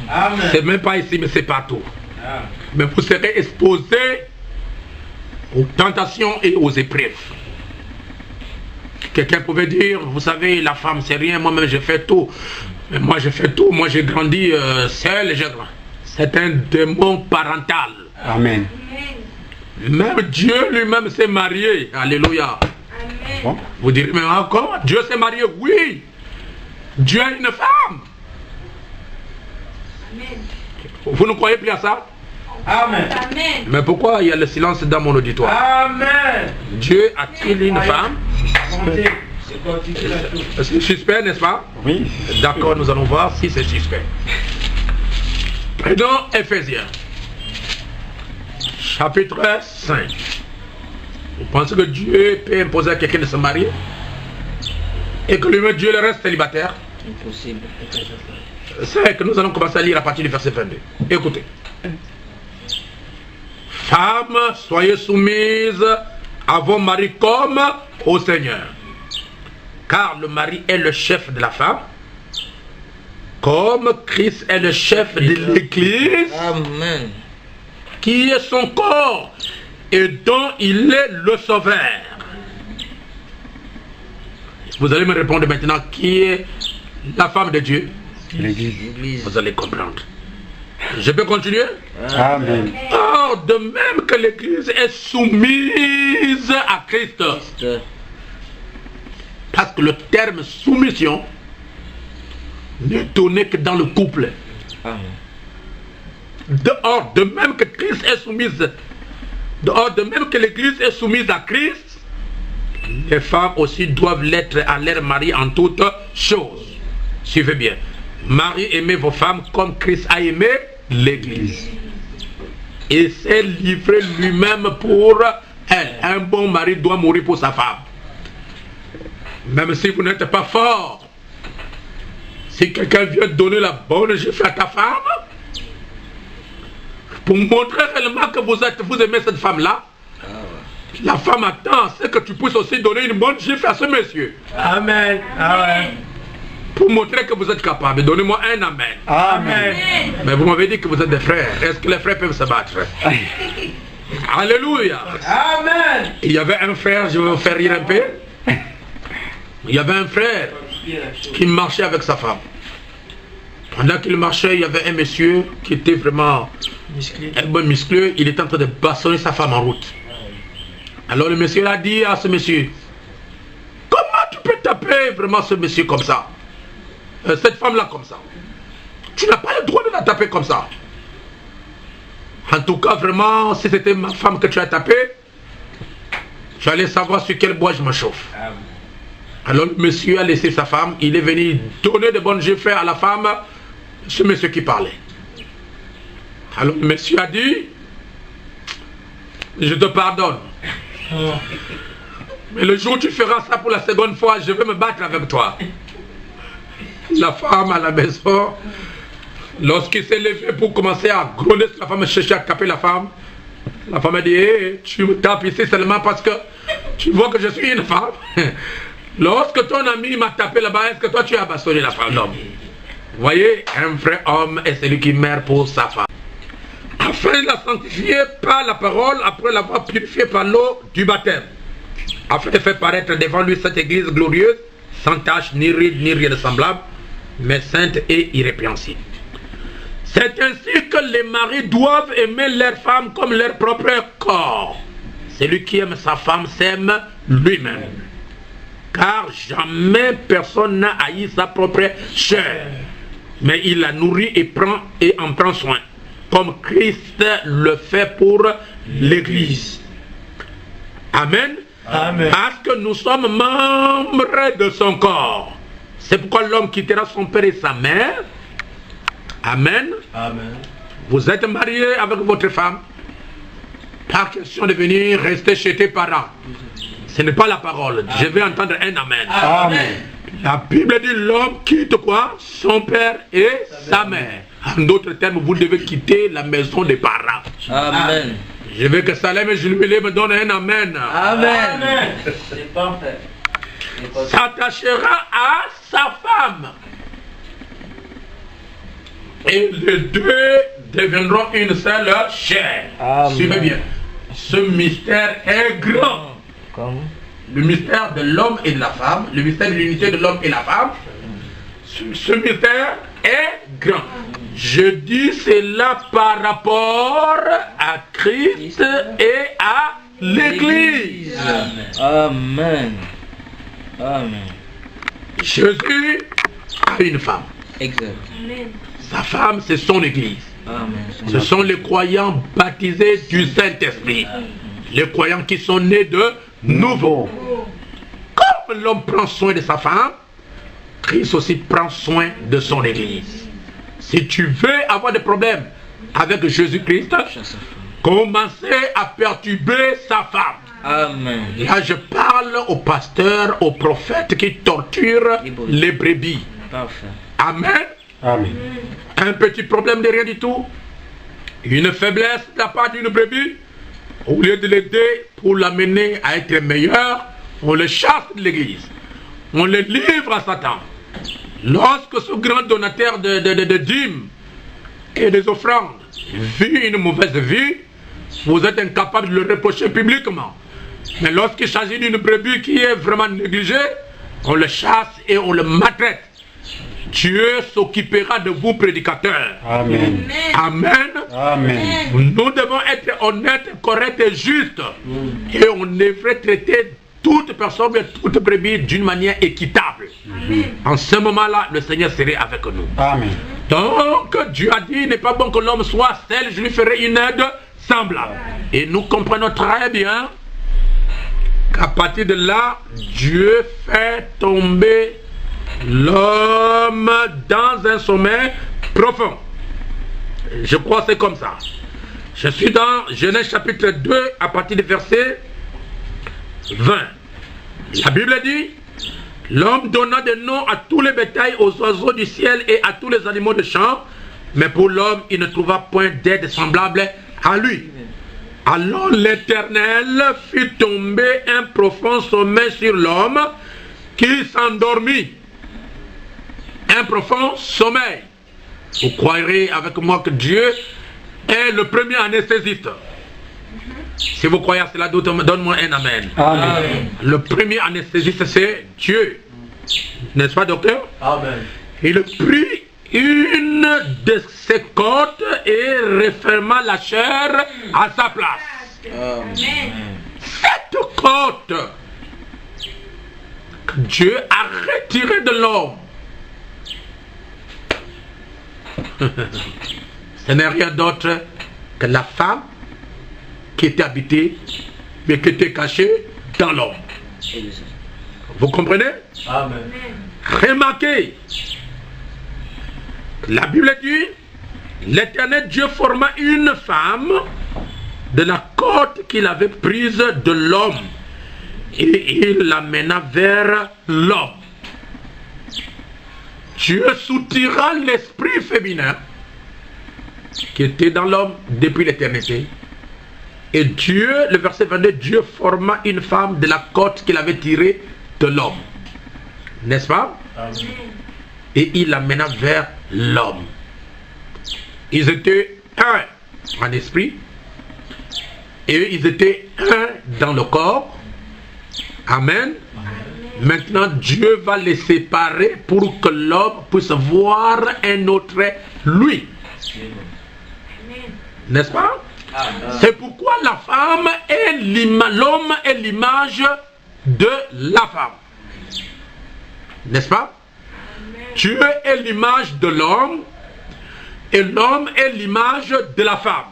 Amen. C'est même pas ici, mais c'est partout. Amen. Mais vous serez exposés aux tentations et aux épreuves. Quelqu'un pouvait dire, vous savez, la femme c'est rien, moi-même je fais tout. Mais moi je fais tout, moi j'ai grandi seul. C'est un démon parental. Amen. Même Dieu lui-même s'est marié. Alléluia. Amen. Bon. Vous direz, mais comment Dieu s'est marié? Oui. Dieu a une femme. Amen. Vous ne croyez plus à ça? Amen. Mais pourquoi il y a le silence dans mon auditoire? Amen. Dieu a-t-il une femme? C'est suspect, n'est-ce pas? Oui. D'accord, nous allons voir si c'est suspect. Prenons Éphésiens, chapitre 5. Vous pensez que Dieu peut imposer à quelqu'un de se marier? Et que lui-même Dieu le reste célibataire? Impossible. C'est que nous allons commencer à lire à partir du verset 22. Écoutez. Femmes, soyez soumises à vos maris comme au Seigneur. Car le mari est le chef de la femme, comme Christ est le chef de l'Église, Amen. qui est son corps et dont il est le sauveur. Vous allez me répondre maintenant qui est la femme de Dieu. L'Église. Vous allez comprendre. Je peux continuer? Amen. Or, de même que l'Église est soumise à Christ. Parce que le terme soumission n'est donné que dans le couple. Amen. Dehors, de même que Christ est soumise, dehors, de même que l'Église est soumise à Christ, les femmes aussi doivent l'être à leur mari en toutes choses. Suivez bien. Marie, aimez vos femmes comme Christ a aimé l'Église. Et s'est livré lui-même pour elle. Un bon mari doit mourir pour sa femme. Même si vous n'êtes pas fort. Si quelqu'un vient donner la bonne gifle à ta femme, pour montrer réellement que vous aimez cette femme-là, la femme attend, c'est que tu puisses aussi donner une bonne gifle à ce monsieur. Amen. Amen. Pour montrer que vous êtes capable. Donnez-moi un amen. Amen. Mais vous m'avez dit que vous êtes des frères. Est-ce que les frères peuvent se battre? Alléluia. Amen. Il y avait un frère, je vais vous faire rire un peu. Il y avait un frère qui marchait avec sa femme. Pendant qu'il marchait, il y avait un monsieur qui était vraiment un bon muscleux. Il était en train de bastonner sa femme en route. Alors le monsieur a dit à ce monsieur, comment tu peux taper vraiment ce monsieur comme ça? Cette femme-là comme ça. Tu n'as pas le droit de la taper comme ça. En tout cas, vraiment, si c'était ma femme que tu as tapé, tu allais savoir sur quel bois je me chauffe. Alors le monsieur a laissé sa femme, il est venu donner de bonnes gifles à la femme, ce monsieur qui parlait. Alors le monsieur a dit, je te pardonne. Mais le jour où tu feras ça pour la seconde fois, je vais me battre avec toi. La femme à la maison, lorsqu'il s'est levé pour commencer à gronder, la femme cherchait à taper la femme a dit, hey, tu me tapes ici seulement parce que tu vois que je suis une femme. Lorsque ton ami m'a tapé là-bas, est-ce que toi tu as bastonné la femme? Non. Vous voyez, un vrai homme est celui qui meurt pour sa femme. Afin de la sanctifier par la parole, après l'avoir purifiée par l'eau du baptême. Afin de faire paraître devant lui cette église glorieuse, sans tache, ni ride, ni rien de semblable, mais sainte et irrépréhensible. C'est ainsi que les maris doivent aimer leurs femmes comme leur propre corps. Celui qui aime sa femme s'aime lui-même. Car jamais personne n'a haï sa propre chair, mais il la nourrit et en prend soin, comme Christ le fait pour l'Église. Amen. Amen. Parce que nous sommes membres de son corps. C'est pourquoi l'homme quittera son père et sa mère. Amen. Amen. Vous êtes marié avec votre femme. Pas question de venir rester chez tes parents. Ce n'est pas la parole. Amen. Je vais entendre un amen. Amen. La Bible dit l'homme quitte quoi? Son père et sa mère. En d'autres termes, vous devez quitter la maison des parents. Amen. Je veux que Salem et Jubilé me donnent un amen. Amen. S'attachera à sa femme. Et les deux deviendront une seule chair. Suivez bien. Ce mystère est grand. Comme Le mystère de l'homme et de la femme. Le mystère de l'unité de l'homme et la femme. Ce mystère est grand. Je dis cela par rapport à Christ et à l'Église. Amen. Amen. Jésus a une femme. Exact. Sa femme, c'est son Église. Amen. Ce sont les croyants baptisés du Saint-Esprit. Les croyants qui sont nés de nouveau. Comme l'homme prend soin de sa femme, Christ aussi prend soin de son Église. Si tu veux avoir des problèmes avec Jésus-Christ, commencez à perturber sa femme. Amen. Là, je parle aux pasteurs, aux prophètes qui torturent les brebis. Parfait. Amen. Amen. Un petit problème de rien du tout. Une faiblesse de la part d'une brebis. Au lieu de l'aider pour l'amener à être meilleur, on le chasse de l'église. On le livre à Satan. Lorsque ce grand donateur de dîmes et des offrandes vit une mauvaise vie, vous êtes incapable de le reprocher publiquement. Mais lorsqu'il s'agit d'une brebis qui est vraiment négligée, on le chasse et on le maltraite. Dieu s'occupera de vous, prédicateurs. Amen. Amen. Amen. Nous devons être honnêtes, corrects et justes. Et on devrait traiter toute personne, toute brebis d'une manière équitable. En ce moment-là, le Seigneur serait avec nous. Amen. Donc, Dieu a dit, il n'est pas bon que l'homme soit seul, je lui ferai une aide semblable. Et nous comprenons très bien qu'à partir de là, Dieu fait tomber l'homme dans un sommeil profond. Je crois que c'est comme ça. Je suis dans Genèse chapitre 2 à partir du verset 20. La Bible dit: l'homme donna des noms à tous les bétails, aux oiseaux du ciel et à tous les animaux de champ, mais pour l'homme il ne trouva point d'aide semblable à lui. Alors l'Éternel fit tomber un profond sommeil sur l'homme qui s'endormit. Un profond sommeil. Vous croirez avec moi que Dieu est le premier anesthésiste. Si vous croyez à cela, donne-moi un amen. Amen. Le premier anesthésiste, c'est Dieu. N'est-ce pas, docteur? Amen. Il prit une de ses côtes et referma la chair à sa place. Cette côte que Dieu a retirée de l'homme, ce n'est rien d'autre que la femme qui était habitée, mais qui était cachée dans l'homme. Vous comprenez? Amen. Remarquez, la Bible dit, l'Éternel Dieu forma une femme de la côte qu'il avait prise de l'homme et il l'amena vers l'homme. Dieu soutira l'esprit féminin qui était dans l'homme depuis l'éternité. Et Dieu, le verset 22, Dieu forma une femme de la côte qu'il avait tirée de l'homme. N'est-ce pas? Amen. Et il l'amena vers l'homme. Ils étaient un en esprit. Et ils étaient un dans le corps. Amen. Maintenant, Dieu va les séparer pour que l'homme puisse voir un autre lui. N'est-ce pas? C'est pourquoi la femme est l'homme est l'image de la femme. N'est-ce pas? Dieu est l'image de l'homme et l'homme est l'image de la femme.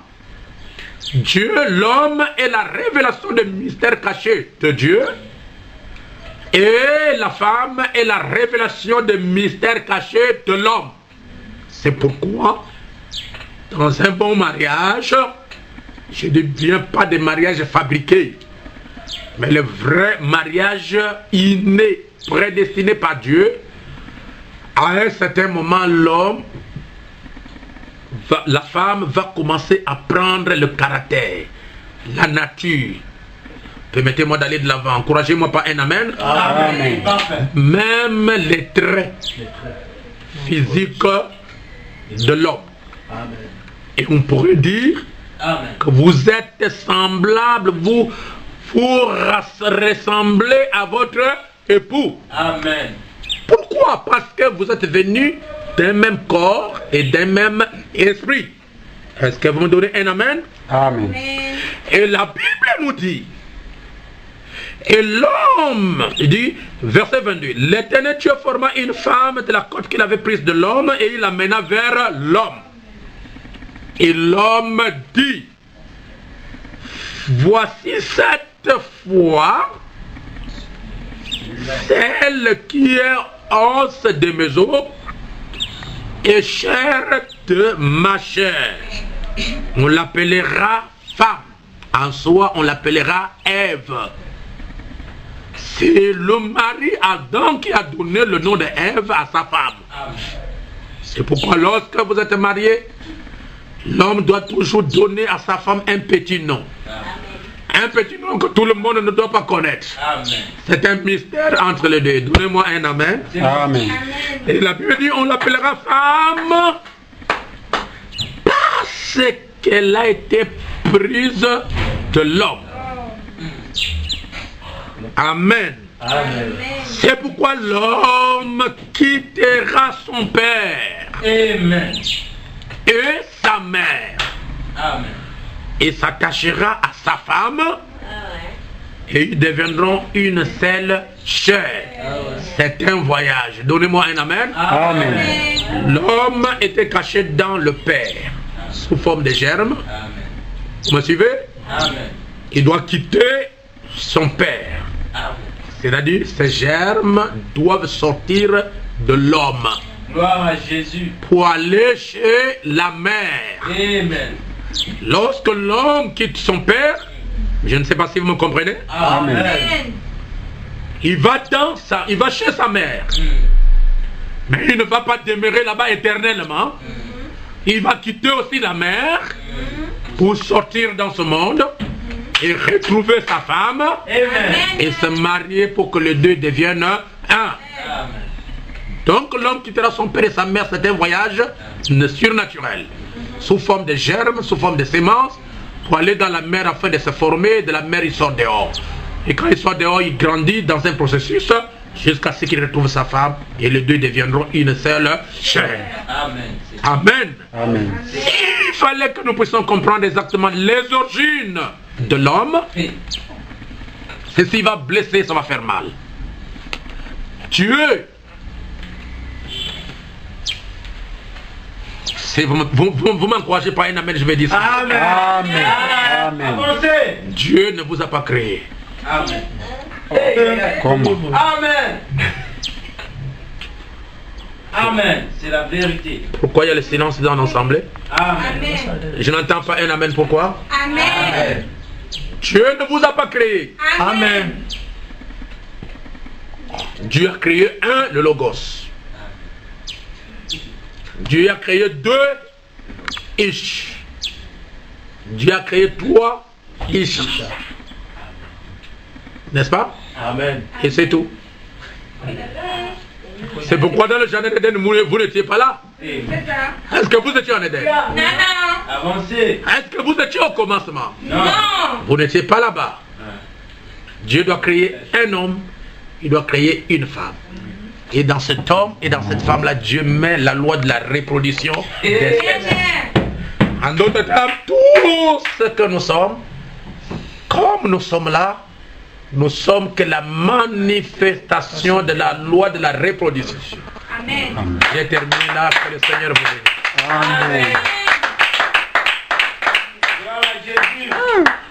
Dieu, l'homme est la révélation des mystères cachés de Dieu. Et la femme est la révélation des mystères cachés de l'homme. C'est pourquoi, dans un bon mariage, je ne dis bien pas des mariages fabriqués, mais le vrai mariage inné, prédestiné par Dieu, à un certain moment, la femme va commencer à prendre le caractère, la nature. Permettez-moi d'aller de l'avant. Encouragez-moi par un amen. Amen. Parfait. Même les traits physiques de l'homme. Amen. Et on pourrait dire Amen. que vous êtes semblables, vous ressemblez à votre époux. Amen. Pourquoi? Parce que vous êtes venus d'un même corps et d'un même esprit. Est-ce que vous me donnez un amen? Amen. Et la Bible nous dit, et l'homme, il dit, verset 22, l'Éternel Dieu forma une femme de la côte qu'il avait prise de l'homme et il l'amena vers l'homme. Et l'homme dit, voici cette fois, celle qui est os de mes os et chair de ma chair. On l'appellera femme. En soi, on l'appellera Ève. C'est le mari Adam qui a donné le nom de Ève à sa femme. C'est pourquoi lorsque vous êtes marié, l'homme doit toujours donner à sa femme un petit nom. Un petit nom que tout le monde ne doit pas connaître. C'est un mystère entre les deux. Donnez-moi un amen. Amen. Et la Bible dit, on l'appellera femme parce qu'elle a été prise de l'homme. Amen. C'est pourquoi l'homme quittera son père Amen. et sa mère Amen. et s'attachera à sa femme et ils deviendront une seule chair. C'est un voyage. Donnez-moi un amen. Amen. L'homme était caché dans le père sous forme de germe. Vous me suivez? Amen. Il doit quitter son père. C'est-à-dire ces germes doivent sortir de l'homme Gloire à Jésus. pour aller chez la mère. Amen. Lorsque l'homme quitte son père, je ne sais pas si vous me comprenez, Amen. il va chez sa mère. Mais il ne va pas demeurer là-bas éternellement. Il va quitter aussi la mère pour sortir dans ce monde et retrouver sa femme et se marier pour que les deux deviennent un. Amen. Donc l'homme quittera son père et sa mère, c'est un voyage surnaturel, sous forme de germes, sous forme de sémences, pour aller dans la mer afin de se former. De la mer, il sort dehors. Et quand il sort dehors, il grandit dans un processus jusqu'à ce qu'il retrouve sa femme et les deux deviendront une seule chair. Amen. Amen. Amen. Il fallait que nous puissions comprendre exactement les origines de l'homme. Ceci va blesser, ça va faire mal. Dieu, si vous m'encouragez par un amen, je vais dire ça. Amen. Amen. Amen. Avancez. Dieu ne vous a pas créé. Amen. Comment? Amen. Amen. C'est la vérité. Pourquoi il y a le silence dans l'ensemble? Amen. Je n'entends pas un amen, pourquoi? Amen. Dieu ne vous a pas créé. Amen. Dieu a créé un, le Logos. Dieu a créé deux, Ish. Dieu a créé trois, Ish. N'est-ce pas? Amen. Et c'est tout. C'est pourquoi dans le jardin d'Éden, vous n'étiez pas là. Est-ce que vous étiez en Éden? Avancez. Est-ce que vous étiez au commencement? Non. Vous n'étiez pas là-bas. Dieu doit créer un homme, il doit créer une femme. Et dans cet homme et dans cette femme-là, Dieu met la loi de la reproduction des espèces. En d'autres termes, tout ce que nous sommes, comme nous sommes là, nous sommes que la manifestation de la loi de la reproduction. Amen. J'ai terminé là, que le Seigneur vous bénisse. Amen. Gloire à Jésus.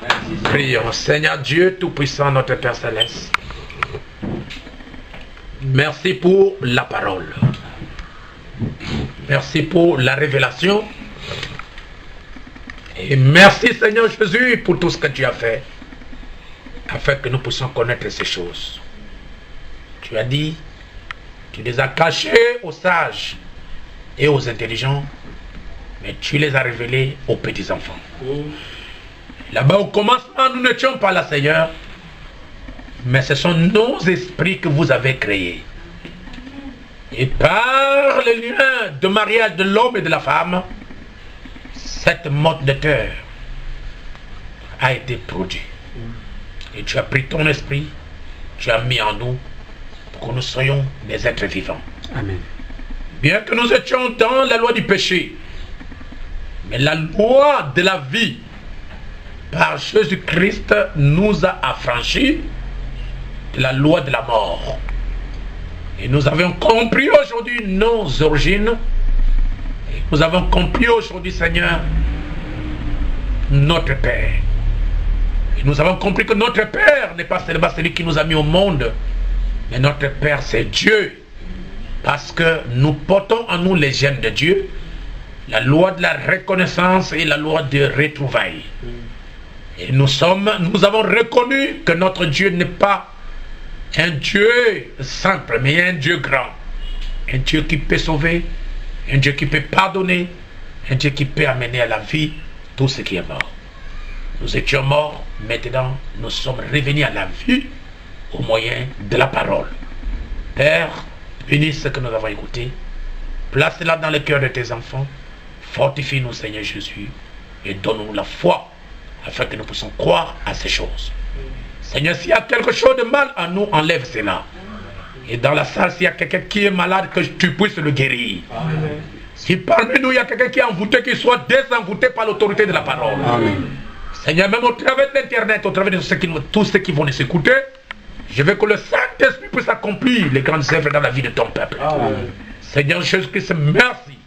Merci. Prions. Seigneur Dieu Tout-Puissant, notre Père Céleste. Merci pour la parole. Merci pour la révélation. Et merci Seigneur Jésus pour tout ce que tu as fait, afin que nous puissions connaître ces choses. Tu as dit, tu les as cachées aux sages et aux intelligents, mais tu les as révélées aux petits-enfants. Là-bas au commencement, nous n'étions pas là, Seigneur, mais ce sont nos esprits que vous avez créés. Et par le lien de mariage de l'homme et de la femme, cette mode de cœur a été produite. Et tu as pris ton esprit, tu as mis en nous pour que nous soyons des êtres vivants. Amen. Bien que nous étions dans la loi du péché, mais la loi de la vie par Jésus-Christ nous a affranchis de la loi de la mort. Et nous avons compris aujourd'hui nos origines. Et nous avons compris aujourd'hui, Seigneur, notre Père. Et nous avons compris que notre Père n'est pas seulement celui qui nous a mis au monde, mais notre Père c'est Dieu. Parce que nous portons en nous les gènes de Dieu, la loi de la reconnaissance et la loi de retrouvailles. Et nous avons reconnu que notre Dieu n'est pas un Dieu simple, mais un Dieu grand. Un Dieu qui peut sauver, un Dieu qui peut pardonner, un Dieu qui peut amener à la vie tout ce qui est mort. Nous étions morts, maintenant nous sommes revenus à la vie au moyen de la parole. Père, bénis ce que nous avons écouté, place-la dans le cœur de tes enfants, fortifie-nous Seigneur Jésus et donne-nous la foi afin que nous puissions croire à ces choses. Seigneur, s'il y a quelque chose de mal en nous, enlève cela. Et dans la salle, s'il y a quelqu'un qui est malade, que tu puisses le guérir. Amen. Si parmi nous, il y a quelqu'un qui est envoûté, qu'il soit désenvoûté par l'autorité de la parole. Amen. Seigneur, même au travers de l'internet, au travers de tous ceux qui vont nous écouter, je veux que le Saint-Esprit puisse accomplir les grandes œuvres dans la vie de ton peuple. Amen. Seigneur Jésus-Christ, merci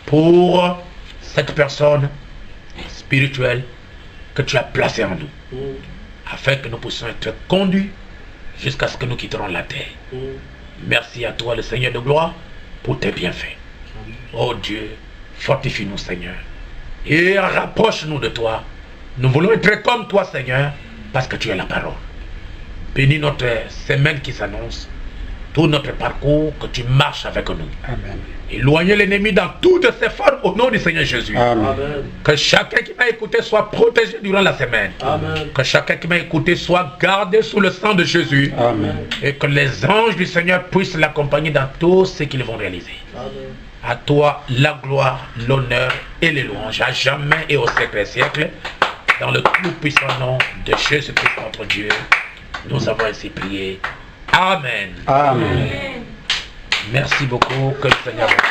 pour cette personne spirituelle que tu as placée en nous, afin que nous puissions être conduits jusqu'à ce que nous quitterons la terre. Merci à toi, le Seigneur de gloire, pour tes bienfaits. Oh Dieu, fortifie-nous, Seigneur, et rapproche-nous de toi. Nous voulons être comme toi, Seigneur, parce que tu es la parole. Bénis notre semaine qui s'annonce, tout notre parcours, que tu marches avec nous. Amen. Éloignez l'ennemi dans toutes ses formes au nom du Seigneur Jésus. Amen. Que chacun qui m'a écouté soit protégé durant la semaine. Amen. Que chacun qui m'a écouté soit gardé sous le sang de Jésus. Amen. Et que les anges du Seigneur puissent l'accompagner dans tout ce qu'ils vont réaliser. Amen. À toi la gloire, l'honneur et les louanges, à jamais et au siècle des siècles. Dans le tout puissant nom de Jésus-Christ notre Dieu, nous avons ainsi prié. Amen. Amen. Merci beaucoup. Que le Seigneur vous